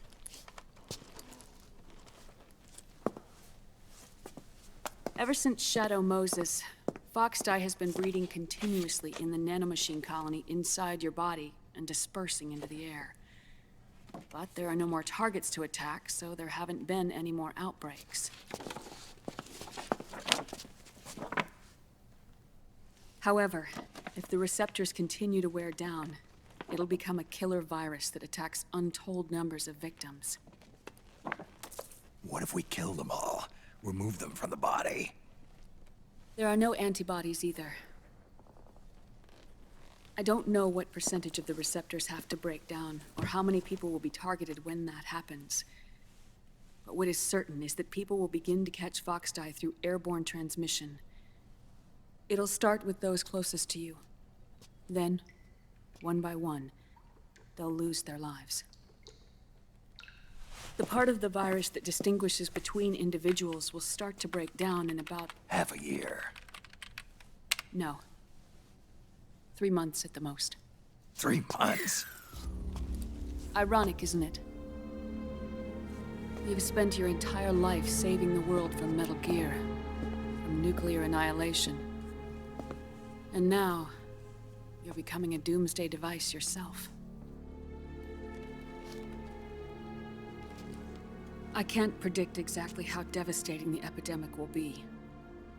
Ever since Shadow Moses, fox dye has been breeding continuously in the nanomachine colony inside your body and dispersing into the air. But there are no more targets to attack, so there haven't been any more outbreaks. However, if the receptors continue to wear down, it'll become a killer virus that attacks untold numbers of victims. What if we kill them all? Remove them from the body? There are no antibodies either. I don't know what percentage of the receptors have to break down, or how many people will be targeted when that happens. But what is certain is that people will begin to catch fox dye through airborne transmission. It'll start with those closest to you. Then, one by one, they'll lose their lives. The part of the virus that distinguishes between individuals will start to break down in about... half a year. No. 3 months at the most. 3 months? Ironic, isn't it? You've spent your entire life saving the world from Metal Gear, from nuclear annihilation. And now, you're becoming a doomsday device yourself. I can't predict exactly how devastating the epidemic will be.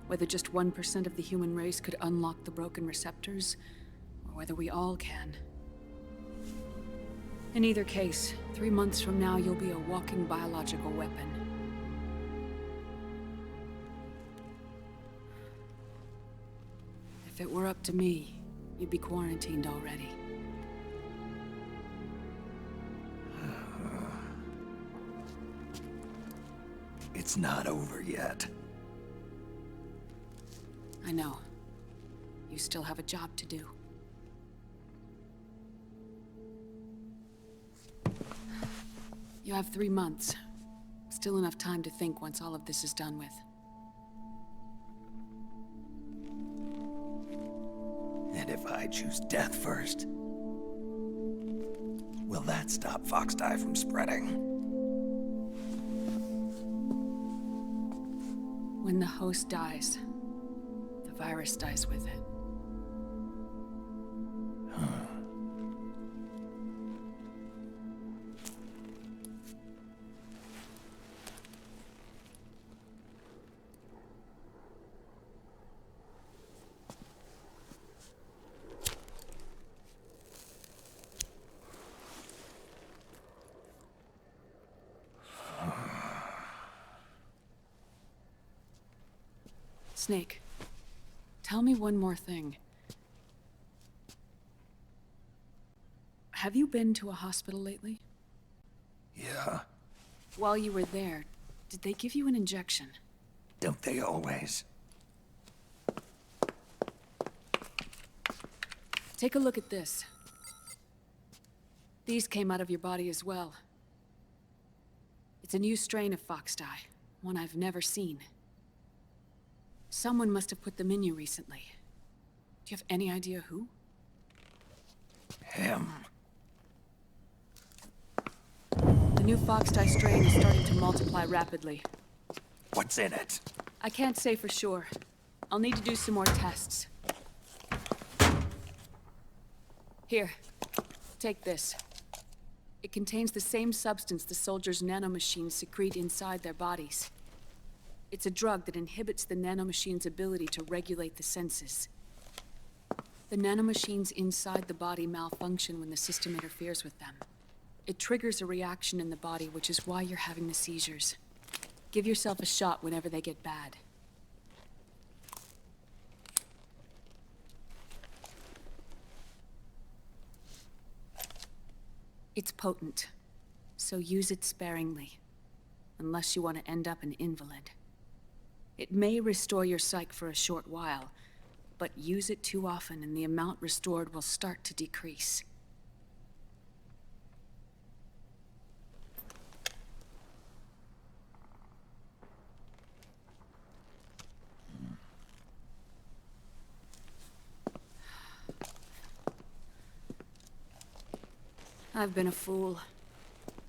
Whether just 1% of the human race could unlock the broken receptors, or whether we all can. In either case, 3 months from now, you'll be a walking biological weapon. If it were up to me, you'd be quarantined already. It's not over yet. I know. You still have a job to do. You have 3 months. Still enough time to think once all of this is done with. And if I choose death first, will that stop Foxdie from spreading? When the host dies, the virus dies with it. Snake, tell me one more thing. Have you been to a hospital lately? Yeah. While you were there, did they give you an injection? Don't they always? Take a look at this. These came out of your body as well. It's a new strain of Foxdie, one I've never seen. Someone must have put them in you recently. Do you have any idea who? Him. The new Foxdie strain is starting to multiply rapidly. What's in it? I can't say for sure. I'll need to do some more tests. Here, take this. It contains the same substance the soldiers' nanomachines secrete inside their bodies. It's a drug that inhibits the nanomachine's ability to regulate the senses. The nanomachines inside the body malfunction when the system interferes with them. It triggers a reaction in the body, which is why you're having the seizures. Give yourself a shot whenever they get bad. It's potent, so use it sparingly, unless you want to end up an invalid. It may restore your psyche for a short while, but use it too often and the amount restored will start to decrease. I've been a fool.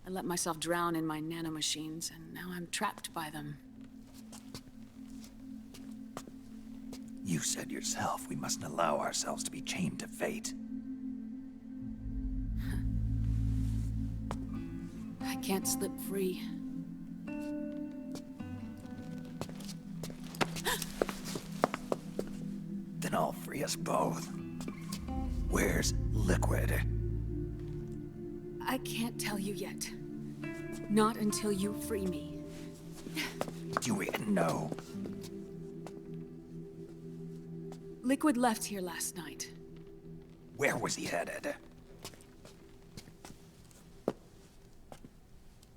I let myself drown in my nanomachines, and now I'm trapped by them. You said yourself we mustn't allow ourselves to be chained to fate. I can't slip free. Then I'll free us both. Where's Liquid? I can't tell you yet. Not until you free me. Do we know? Liquid left here last night. Where was he headed?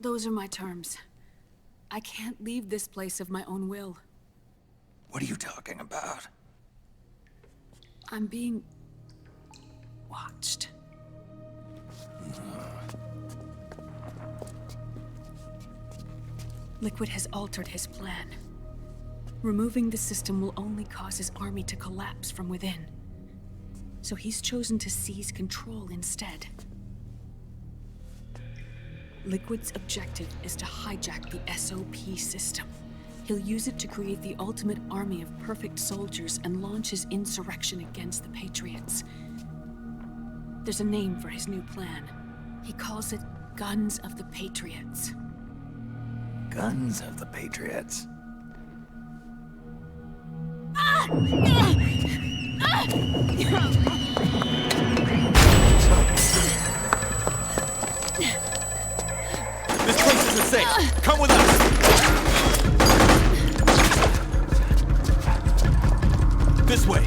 Those are my terms. I can't leave this place of my own will. What are you talking about? I'm being... watched. Liquid has altered his plan. Removing the system will only cause his army to collapse from within. So he's chosen to seize control instead. Liquid's objective is to hijack the SOP system. He'll use it to create the ultimate army of perfect soldiers and launch his insurrection against the Patriots. There's a name for his new plan. He calls it Guns of the Patriots. Guns of the Patriots? This place isn't safe. Come with us. This way.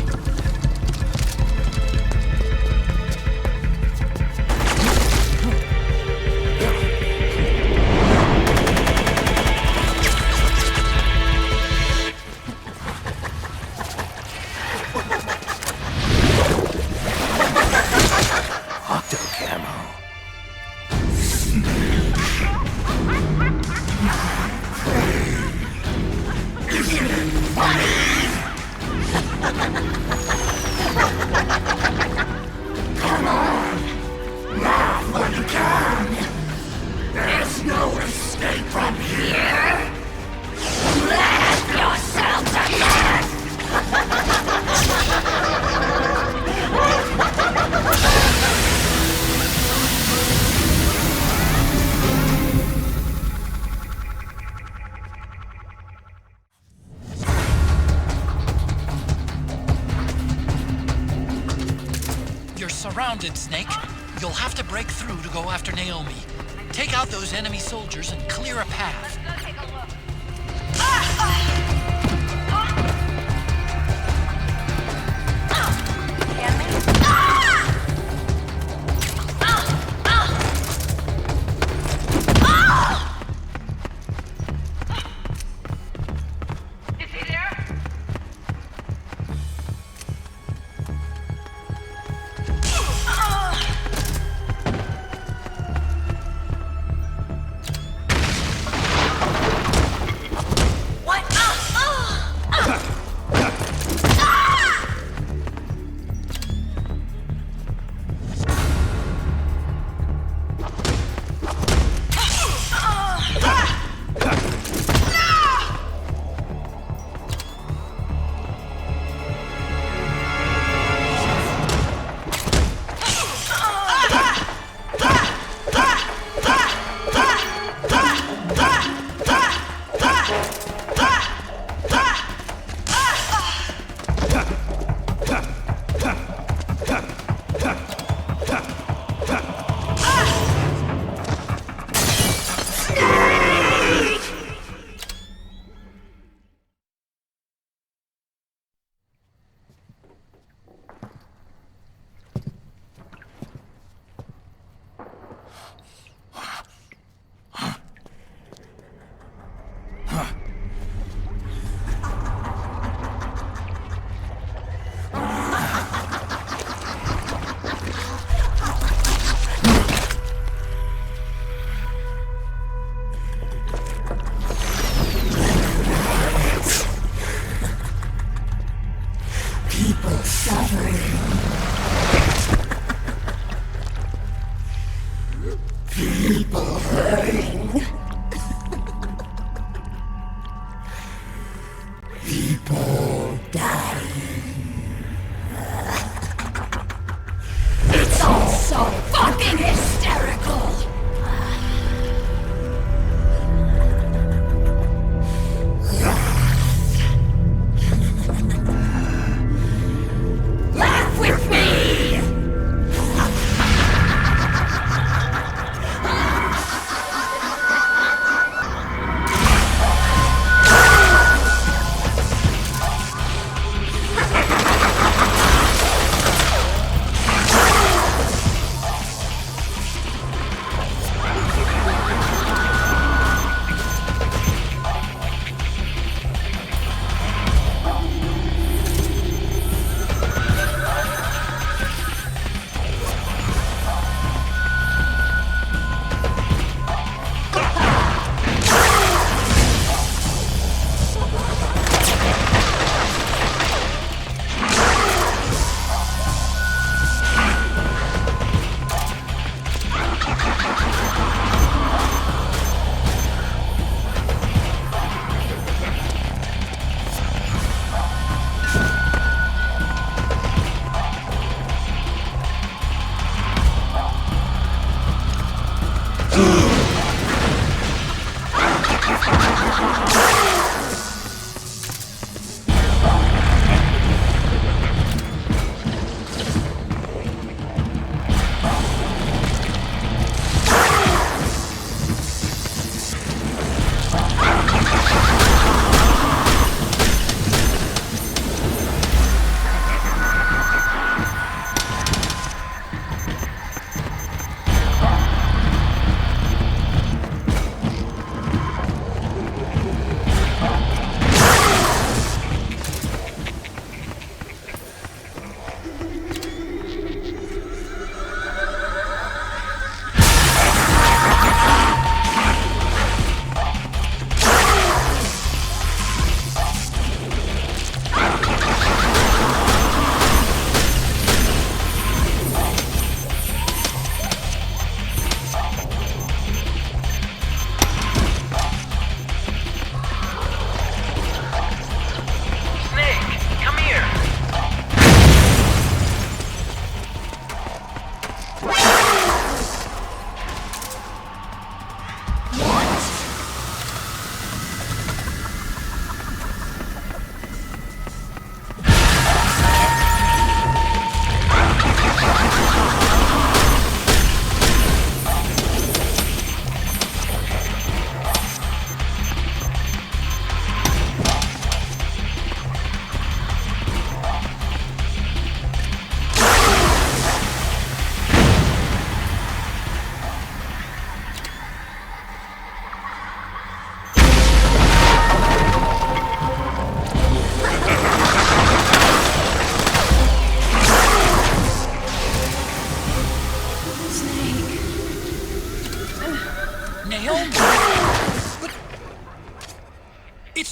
Surrounded, Snake. You'll have to break through to go after Naomi. Take out those enemy soldiers and clear a path.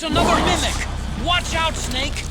It's another mimic! Watch out, Snake!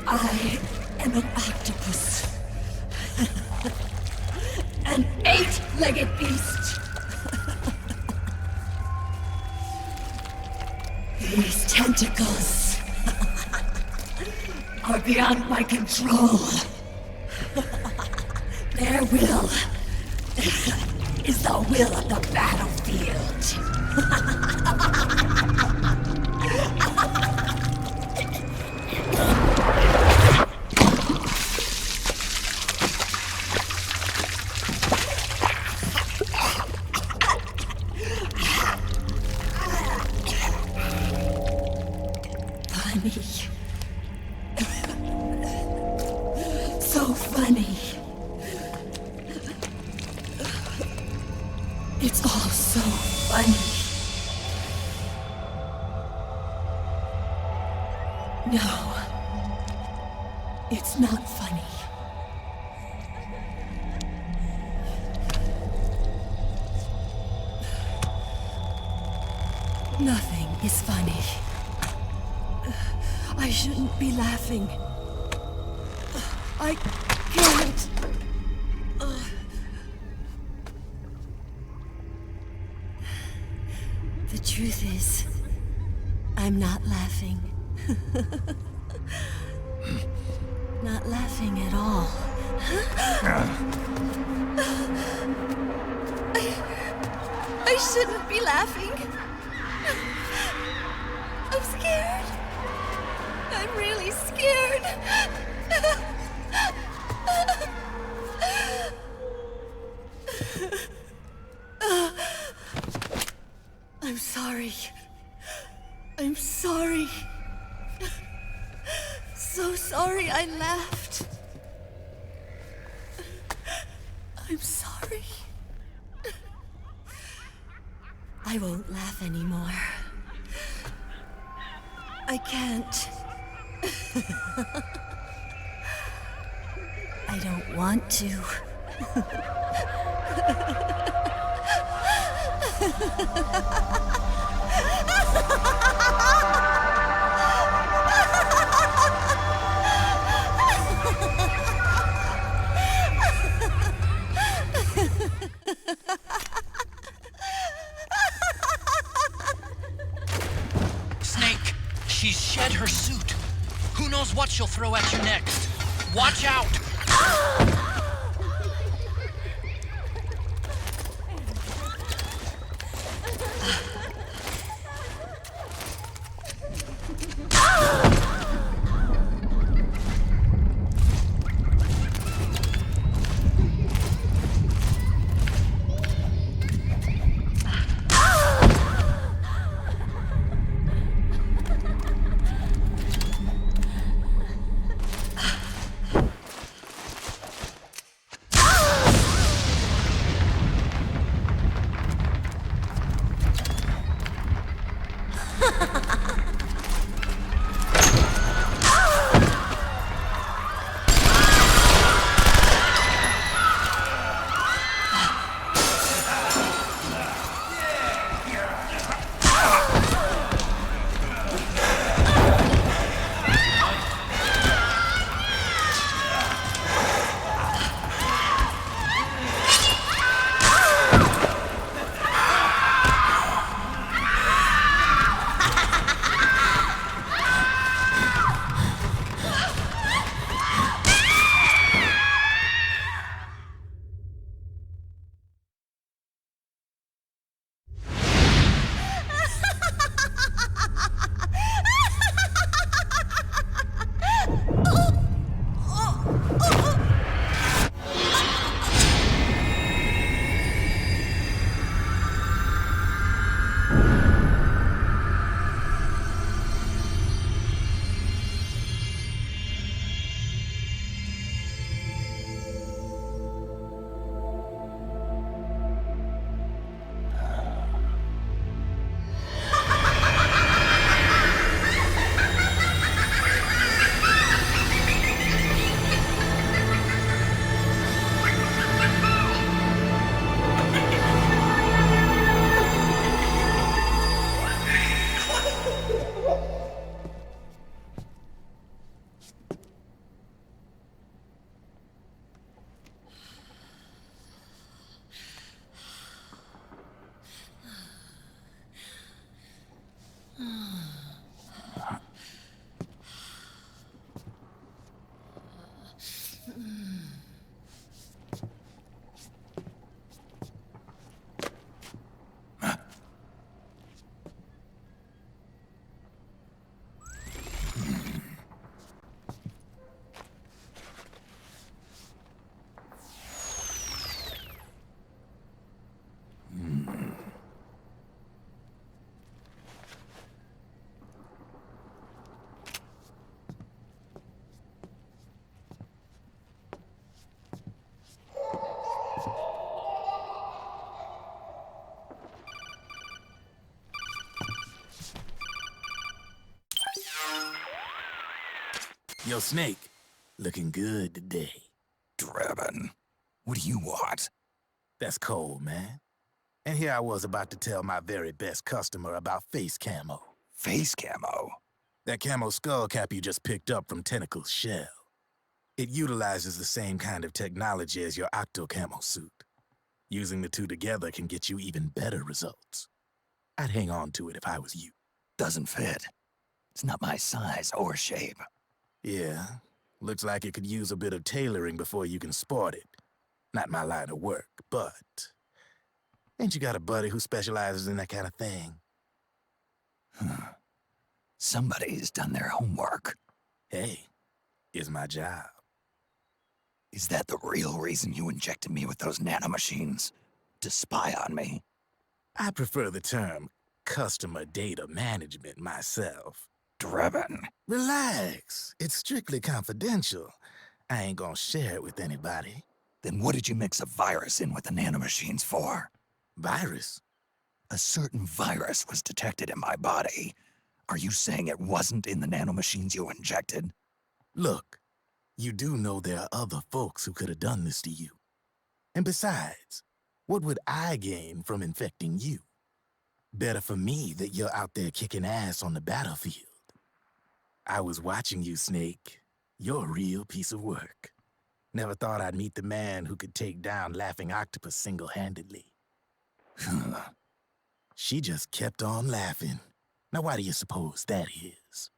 I am an octopus. An 8-legged beast. These tentacles are beyond my control. Their will is the will of the battlefield. So funny. It's all so funny. No, it's not funny. Nothing is funny. I shouldn't be laughing. I can't. The truth is, I'm not laughing. Not laughing at all. I shouldn't be laughing. I'm scared. I'm really scared. I'm sorry. I'm sorry. So sorry I laughed. I'm sorry. I won't laugh anymore. I can't. I don't want to. Snake, she's shed her suit. Who knows what she'll throw at you next? Watch out! Yo, Snake, looking good today. Drebin, what do you want? That's cold, man. And here I was about to tell my very best customer about face camo. Face camo? That camo skull cap you just picked up from Tentacle's shell. It utilizes the same kind of technology as your Octo camo suit. Using the two together can get you even better results. I'd hang on to it if I was you. Doesn't fit. It's not my size or shape. Yeah, looks like it could use a bit of tailoring before you can sport it. Not my line of work, but... Ain't you got a buddy who specializes in that kind of thing? Somebody's done their homework. Hey, it's my job. Is that the real reason you injected me with those nanomachines? To spy on me? I prefer the term customer data management myself. Drebin. Relax. It's strictly confidential. I ain't gonna share it with anybody. Then what did you mix a virus in with the nanomachines for? Virus? A certain virus was detected in my body. Are you saying it wasn't in the nanomachines you injected? Look, you do know there are other folks who could have done this to you. And besides, what would I gain from infecting you? Better for me that you're out there kicking ass on the battlefield. I was watching you, Snake. You're a real piece of work. Never thought I'd meet the man who could take down Laughing Octopus single-handedly. She just kept on laughing. Now why do you suppose that is?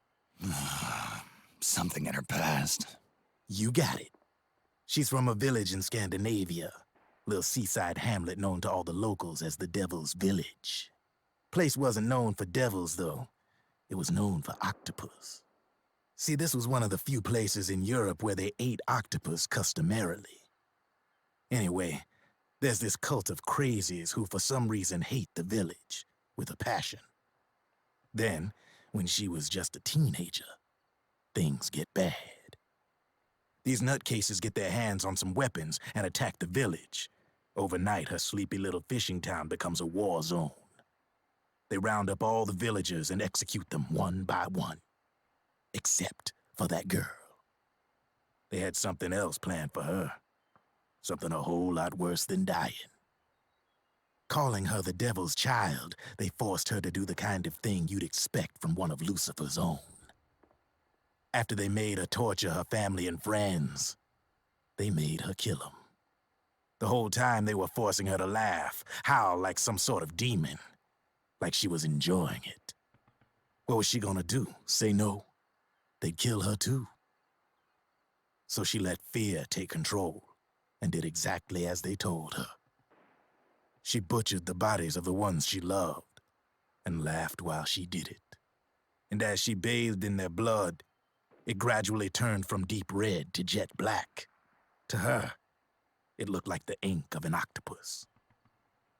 Something in her past. You got it. She's from a village in Scandinavia. Little seaside hamlet known to all the locals as the Devil's Village. Place wasn't known for devils, though. It was known for octopus. See, this was one of the few places in Europe where they ate octopus customarily. Anyway, there's this cult of crazies who for some reason hate the village with a passion. Then, when she was just a teenager, things get bad. These nutcases get their hands on some weapons and attack the village. Overnight, her sleepy little fishing town becomes a war zone. They round up all the villagers and execute them one by one. Except for that girl. They had something else planned for her. Something a whole lot worse than dying. Calling her the Devil's Child, they forced her to do the kind of thing you'd expect from one of Lucifer's own. After they made her torture her family and friends, they made her kill them. The whole time they were forcing her to laugh, howl like some sort of demon. Like she was enjoying it. What was she gonna do? Say no? They'd kill her too. So she let fear take control and did exactly as they told her. She butchered the bodies of the ones she loved and laughed while she did it. And as she bathed in their blood, it gradually turned from deep red to jet black. To her, it looked like the ink of an octopus.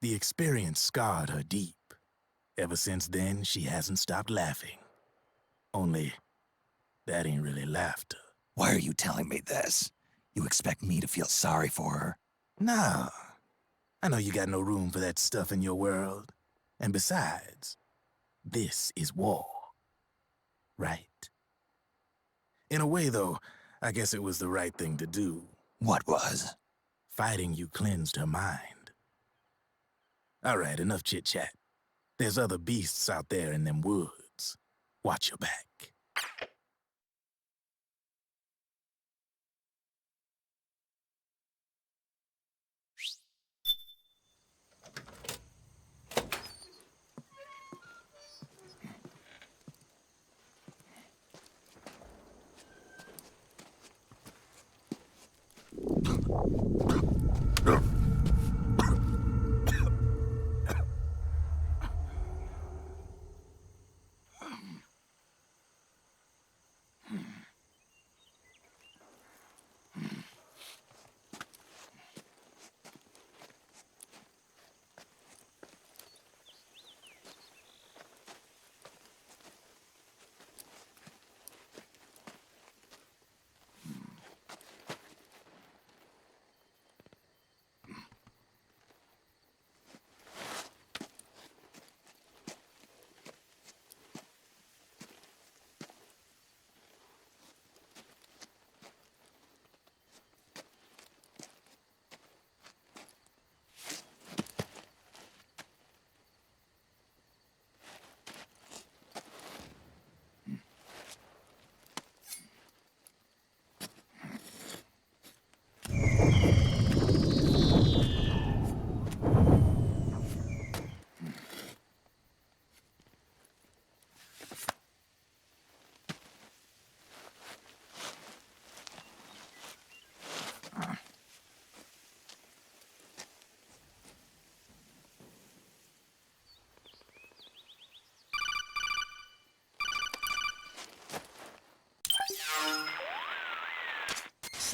The experience scarred her deep. Ever since then, she hasn't stopped laughing. Only, that ain't really laughter. Why are you telling me this? You expect me to feel sorry for her? Nah. I know you got no room for that stuff in your world. And besides, this is war. Right? In a way, though, I guess it was the right thing to do. What was? Fighting you cleansed her mind. All right, enough chit-chat. There's other beasts out there in them woods. Watch your back.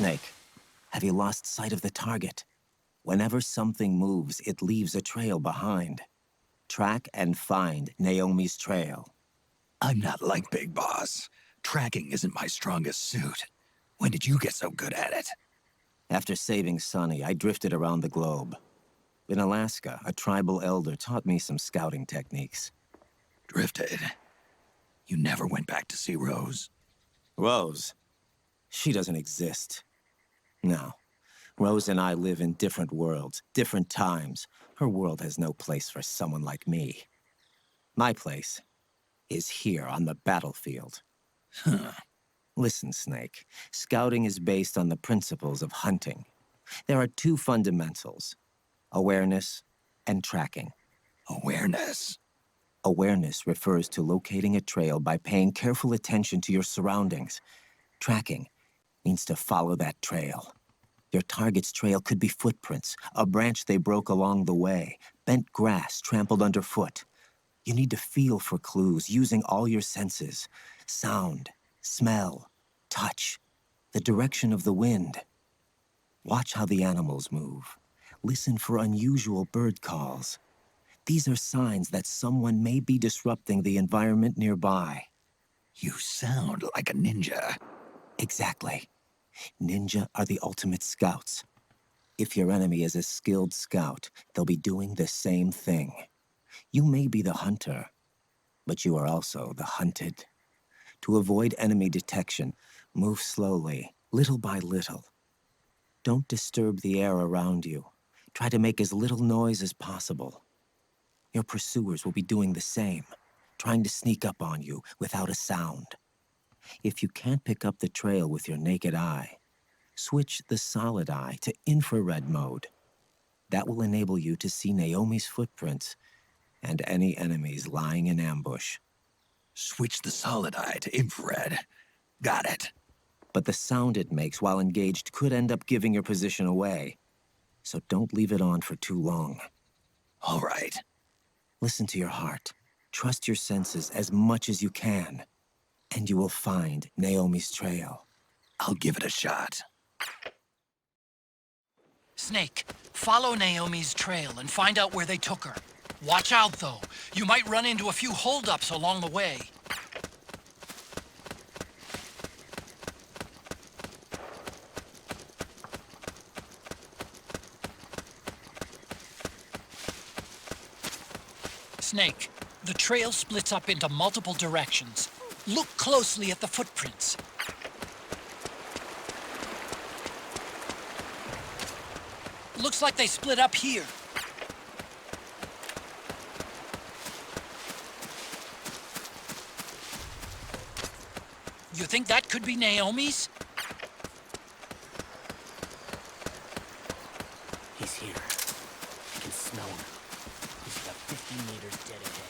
Snake, have you lost sight of the target? Whenever something moves, it leaves a trail behind. Track and find Naomi's trail. I'm not like Big Boss. Tracking isn't my strongest suit. When did you get so good at it? After saving Sonny, I drifted around the globe. In Alaska, a tribal elder taught me some scouting techniques. Drifted? You never went back to see Rose? Rose? She doesn't exist. No. Rose and I live in different worlds, different times. Her world has no place for someone like me. My place is here on the battlefield. Huh. Listen, Snake. Scouting is based on the principles of hunting. There are two fundamentals: awareness and tracking. Awareness? Awareness refers to locating a trail by paying careful attention to your surroundings. Tracking means to follow that trail. Your target's trail could be footprints, a branch they broke along the way, bent grass trampled underfoot. You need to feel for clues using all your senses: sound, smell, touch, the direction of the wind. Watch how the animals move. Listen for unusual bird calls. These are signs that someone may be disrupting the environment nearby. You sound like a ninja. Exactly. Ninja are the ultimate scouts. If your enemy is a skilled scout, they'll be doing the same thing. You may be the hunter, but you are also the hunted. To avoid enemy detection, move slowly, little by little. Don't disturb the air around you. Try to make as little noise as possible. Your pursuers will be doing the same, trying to sneak up on you without a sound. If you can't pick up the trail with your naked eye, switch the solid eye to infrared mode. That will enable you to see Naomi's footprints and any enemies lying in ambush. Switch the solid eye to infrared. Got it. But the sound it makes while engaged could end up giving your position away. So don't leave it on for too long. All right. Listen to your heart. Trust your senses as much as you can. And you will find Naomi's trail. I'll give it a shot. Snake, follow Naomi's trail and find out where they took her. Watch out, though. You might run into a few holdups along the way. Snake, the trail splits up into multiple directions. Look closely at the footprints. Looks like they split up here. You think that could be Naomi's? He's here. I can smell him. He's about 50 meters dead ahead.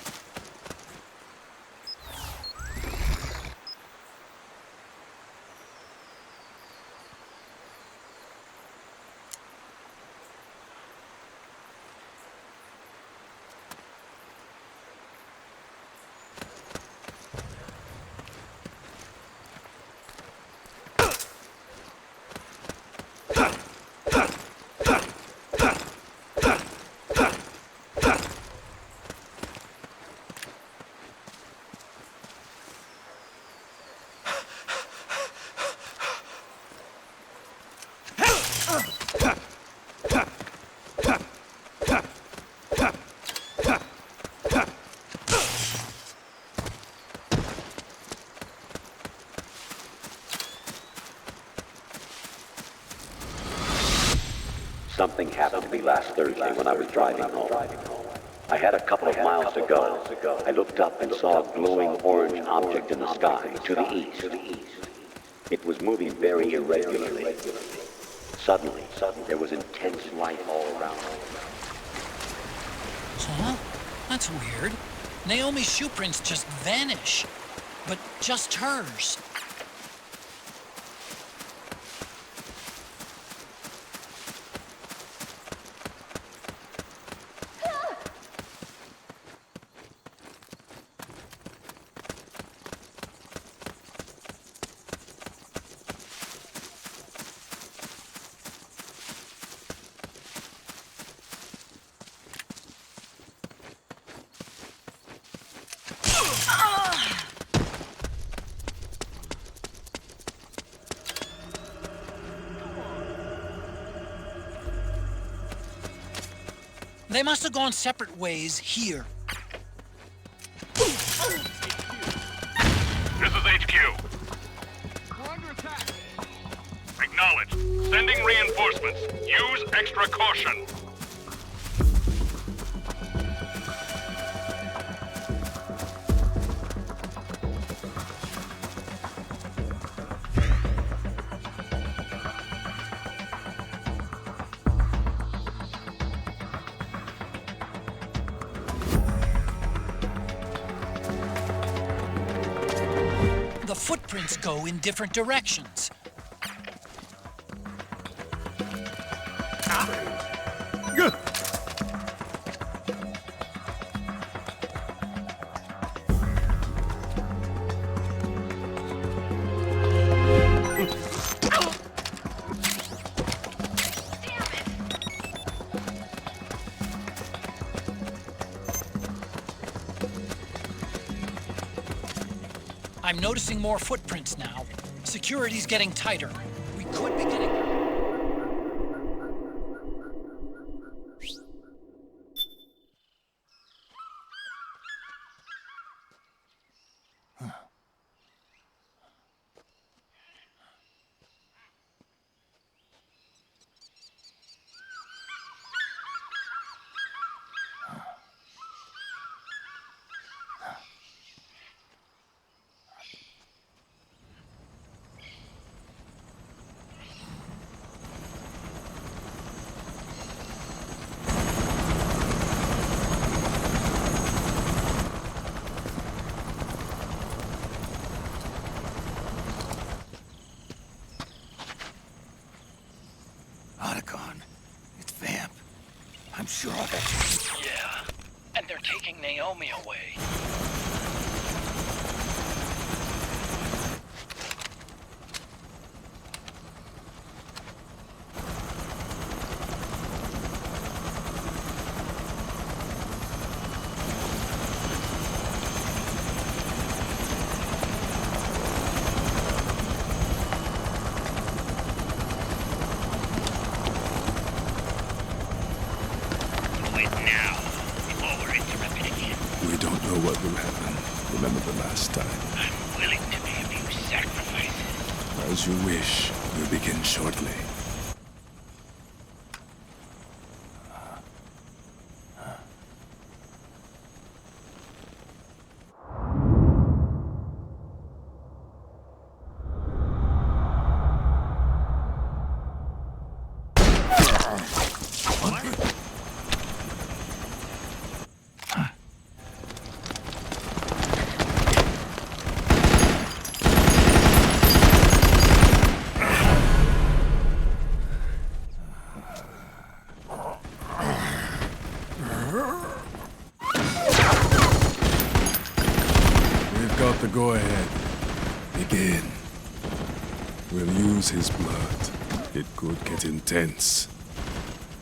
Something happened to me last Thursday when I was driving home. I had a couple of miles to go. I looked up and saw a glowing orange object in the sky to the east. It was moving very irregularly. Suddenly, there was intense light all around me. Huh? That's weird. Naomi's shoe prints just vanish. But just hers. They must have gone separate ways here. This is HQ. We're under attack. Acknowledged. Sending reinforcements. Use extra caution. The footprints go in different directions. I'm noticing more footprints now. Security's getting tighter. We could be getting... I'm sure of it. Yeah, and they're taking Naomi away. What will happen? Remember the last time. I'm willing to be a few sacrifices. As you wish. We'll begin shortly. Go ahead. Begin. We'll use his blood. It could get intense.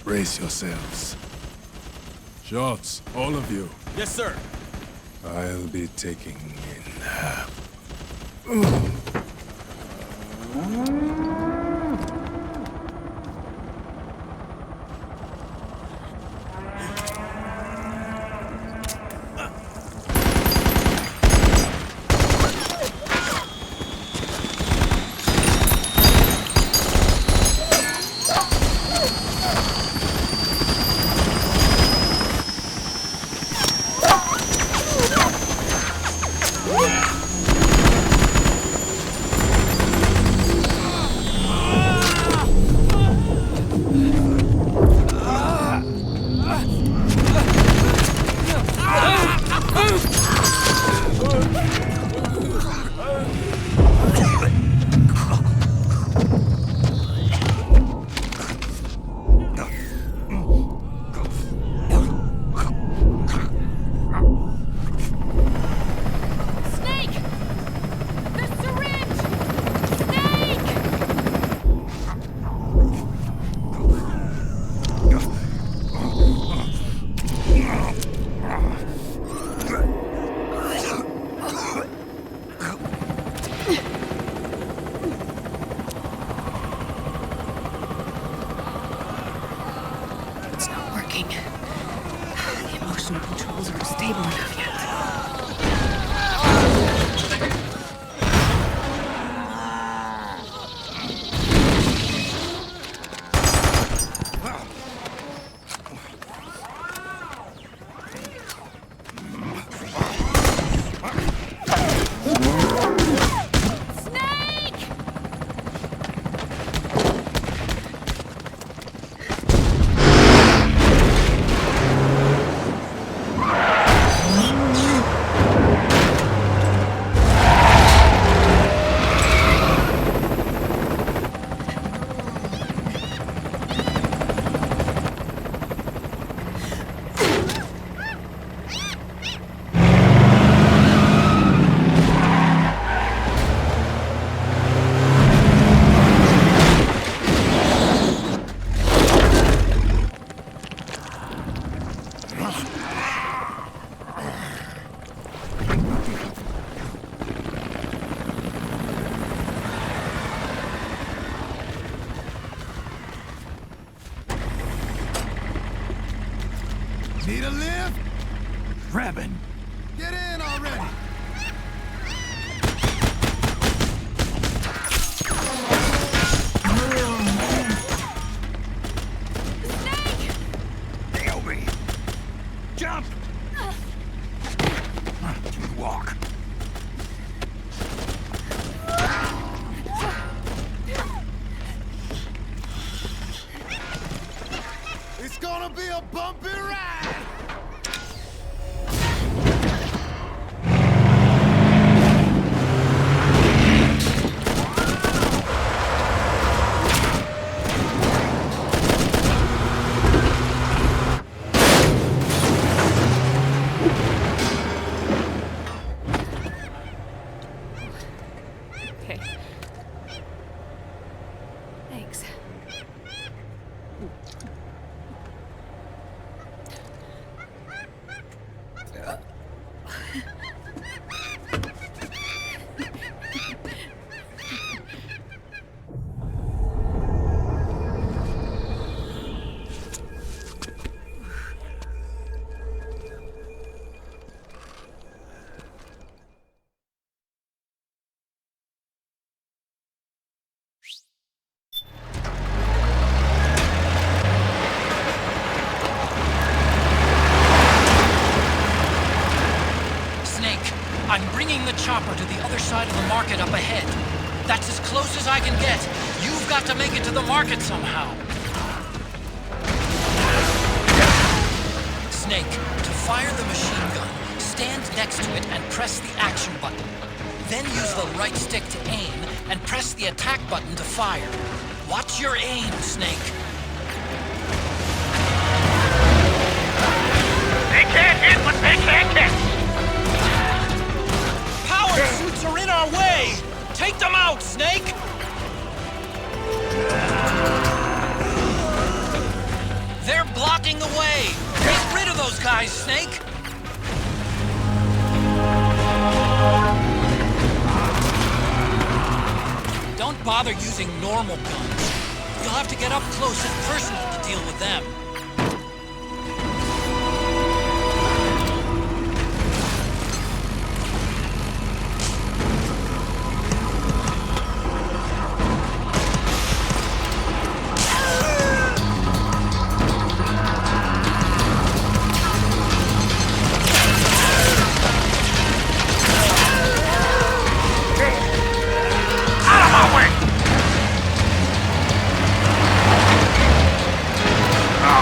Brace yourselves. Shots, all of you. Yes, sir. I'll be taking in... cabin. Get in already! Nail me! Jump! Walk. It's gonna be a bumpy ride! Okay. Thanks. I'm bringing the chopper to the other side of the market up ahead. That's as close as I can get. You've got to make it to the market somehow. Snake, to fire the machine gun, stand next to it and press the action button. Then use the right stick to aim and press the attack button to fire. Watch your aim, Snake. They can't hit what they can't catch! Power suits are in our way! Take them out, Snake! They're blocking the way! Get rid of those guys, Snake! Don't bother using normal guns. You'll have to get up close and personal to deal with them. Oh!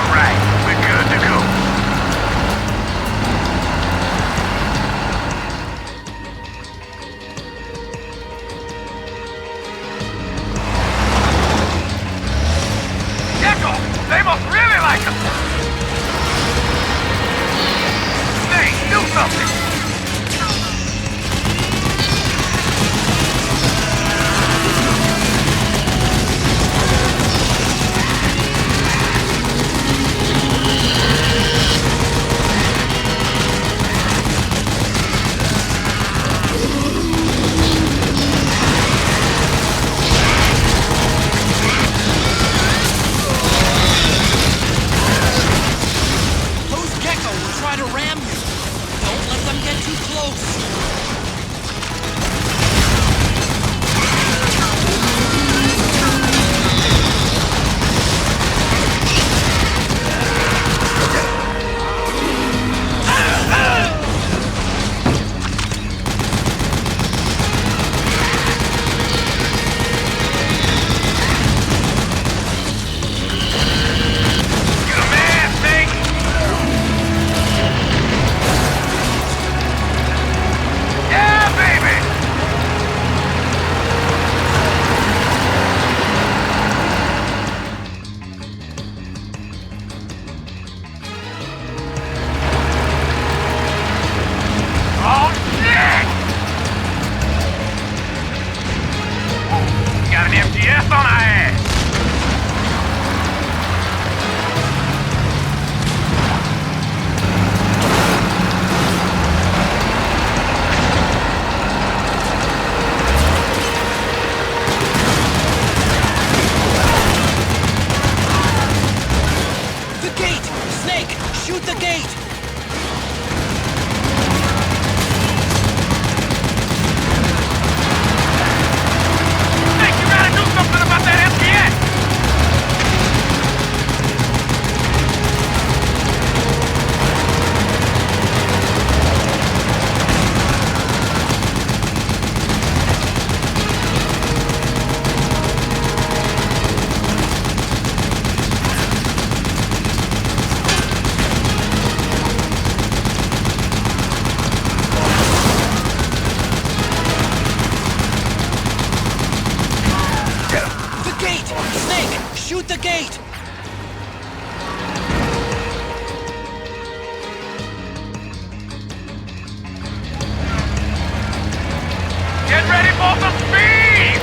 Get ready for some speed!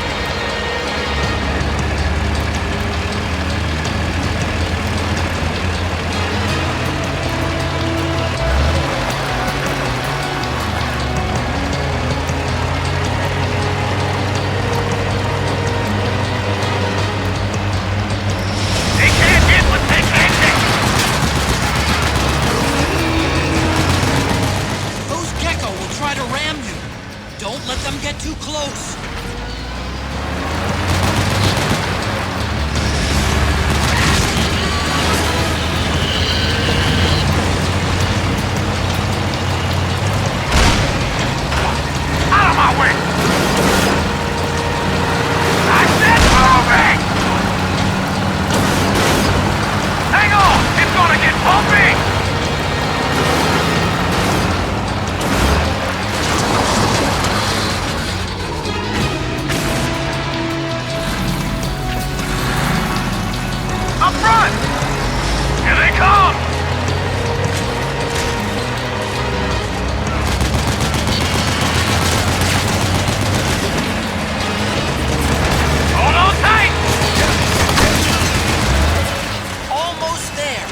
They can't get what they can't take! Those Gecko will try to ram you. Don't let them get too close. Out of my way! I said moving! Hang on! It's gonna get bumpy! Up front! Here they come! Hold on tight! Almost there.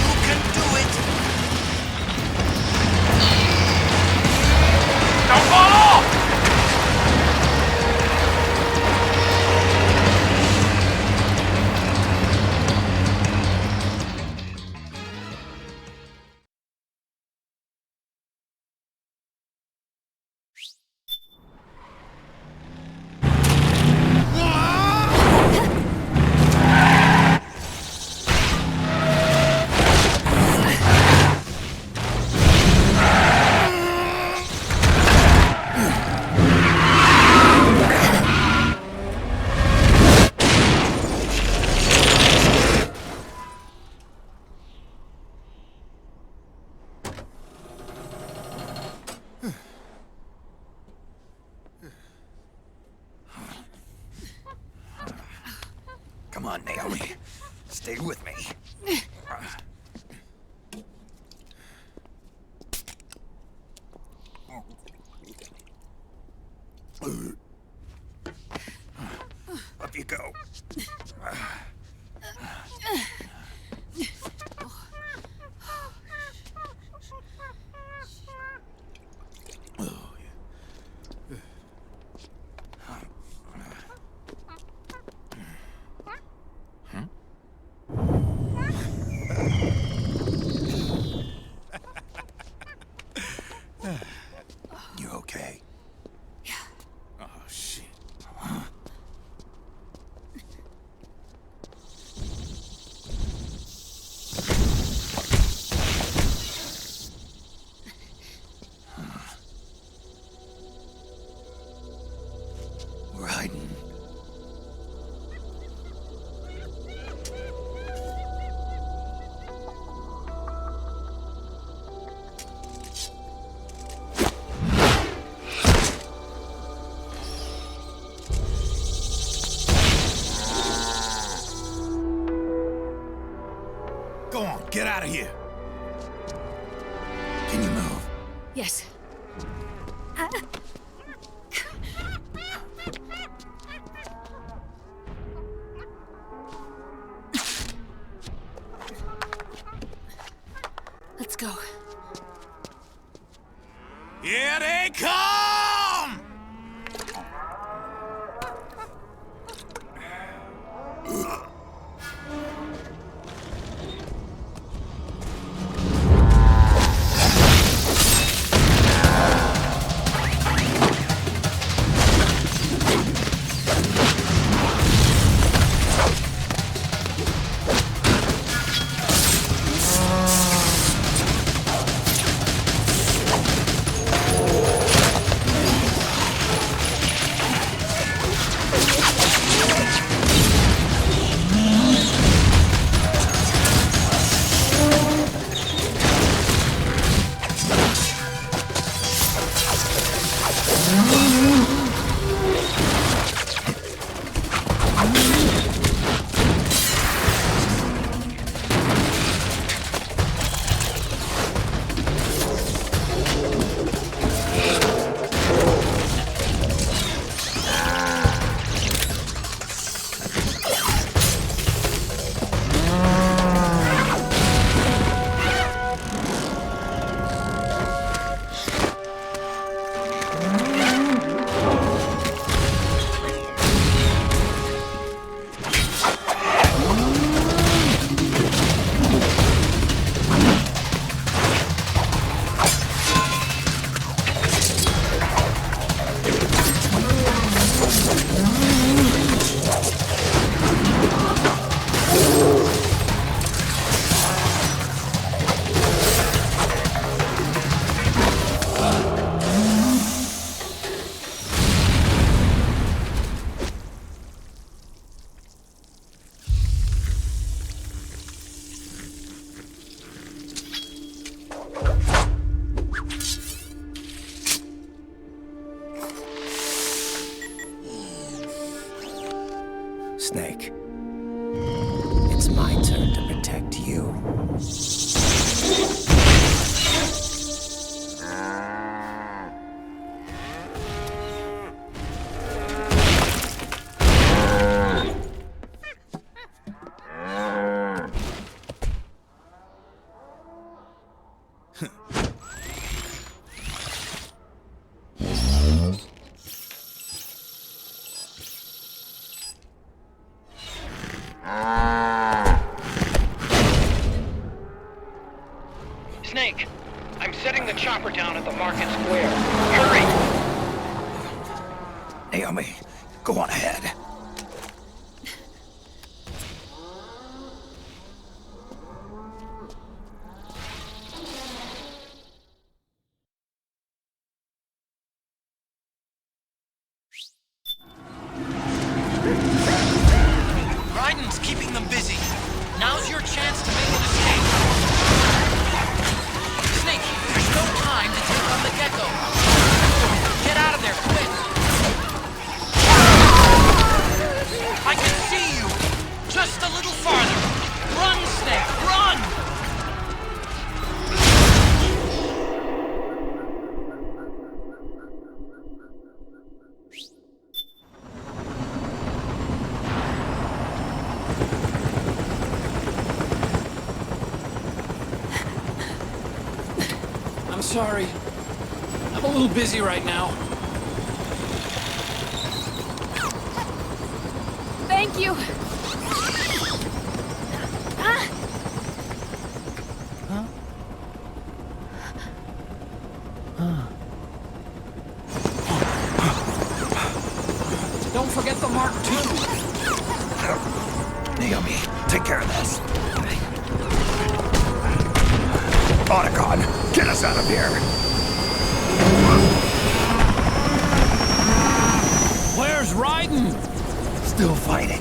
You can do it. Don't fall off! Come on, Naomi. Stay with me. Up you go. You okay? Oh, shit. We're hiding. Go on, get out of here. Can you move? Yes. Let's go. Here they come! Snake, I'm setting the chopper down at the market square. Hurry! Naomi, go on ahead. Raiden's keeping them busy. Now's your chance to make an escape. Snake, there's no time to take on the gecko. Get out of there, quick! I can see you! Just a little farther! Run, Snake, run! I'm sorry. I'm a little busy right now. Thank you. Don't forget the Mark II. Naomi, take care of this. Otacon, get us out of here! Where's Raiden? Still fighting.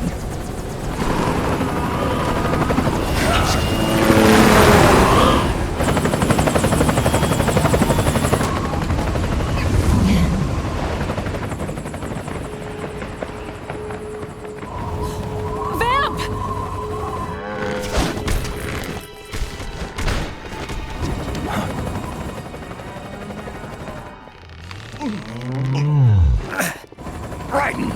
Raiden!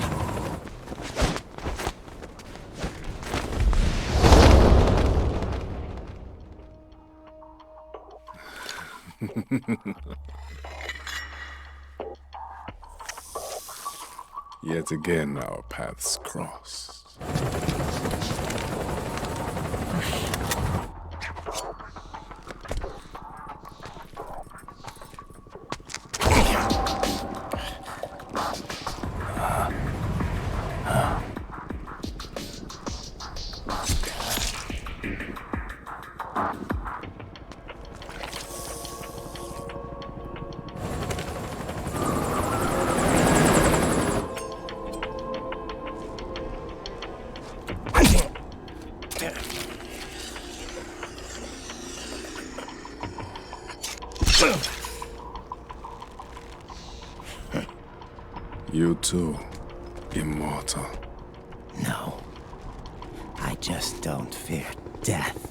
Yet again our paths cross. You too, immortal. No. I just don't fear death.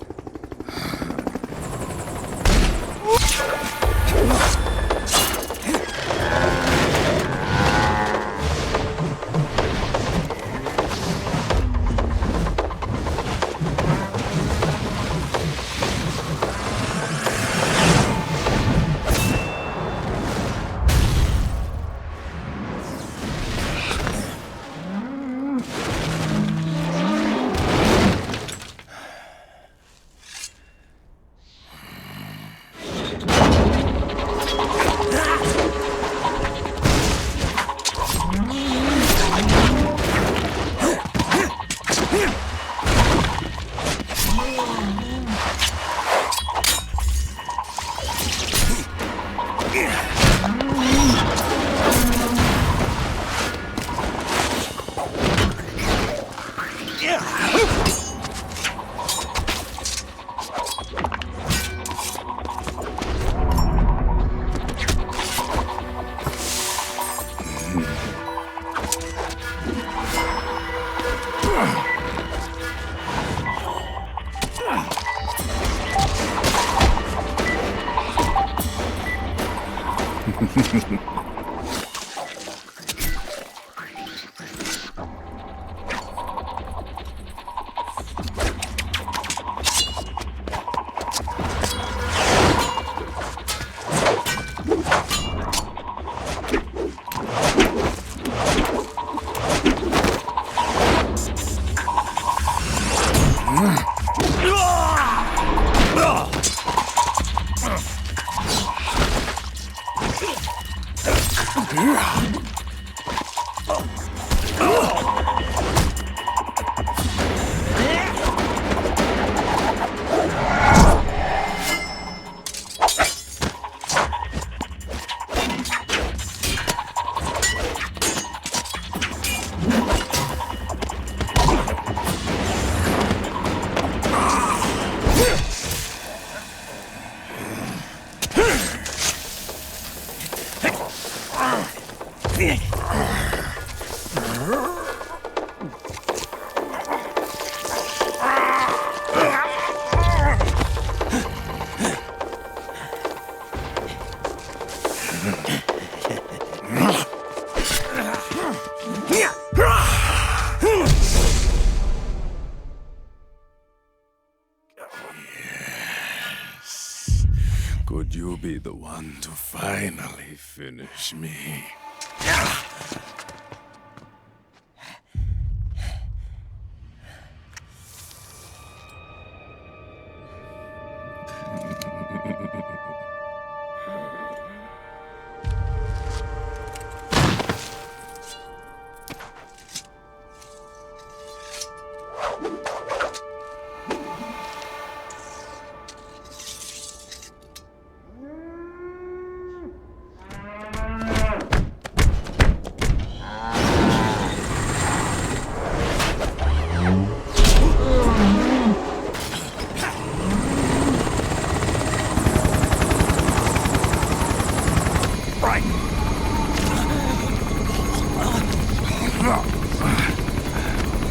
Could you be the one to finally finish me?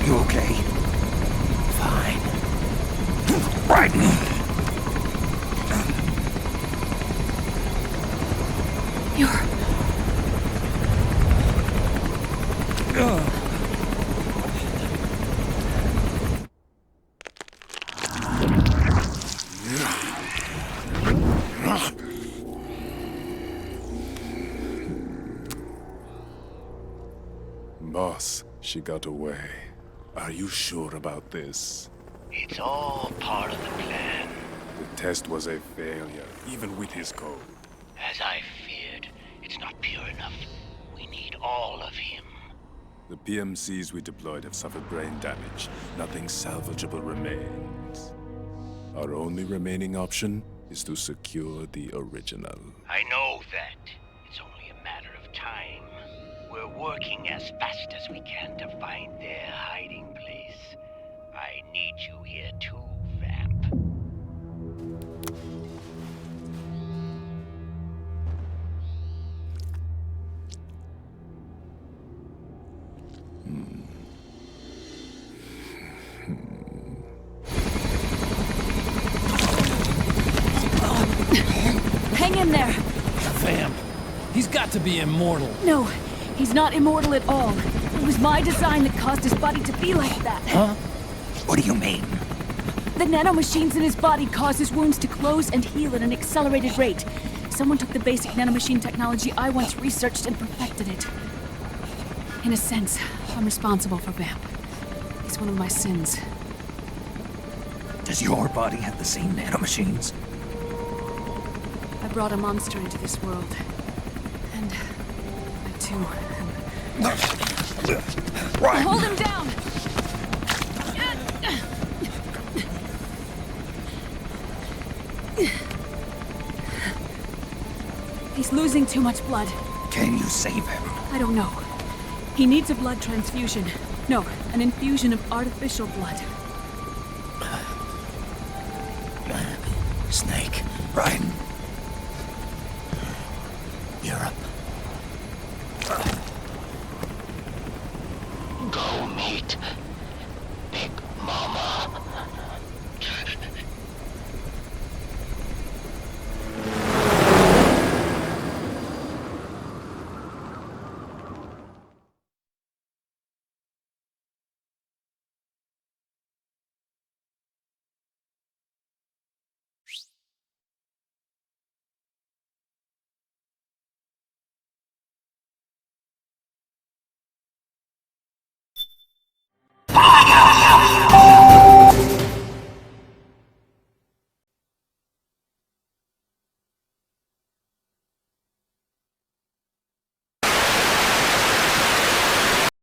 You okay? Fine. Right. Boss, she got away. Are you sure about this? It's all part of the plan. The test was a failure, even with his code. As I feared, it's not pure enough. We need all of him. The PMCs we deployed have suffered brain damage. Nothing salvageable remains. Our only remaining option is to secure the original. I know that. It's only a matter of time. We're working as fast as we can to find their hiding place. I need you here too, Vamp. Hang in there! Vamp. He's got to be immortal. No, he's not immortal at all. It was my design that caused his body to be like that. Huh? What do you mean? The nanomachines in his body cause his wounds to close and heal at an accelerated rate. Someone took the basic nanomachine technology I once researched and perfected it. In a sense, I'm responsible for Vamp. It's one of my sins. Does your body have the same nanomachines? I brought a monster into this world. And I too am... Right. Hold him down! He's losing too much blood. Can you save him? I don't know. He needs a blood transfusion. No, an infusion of artificial blood. Snake. Right.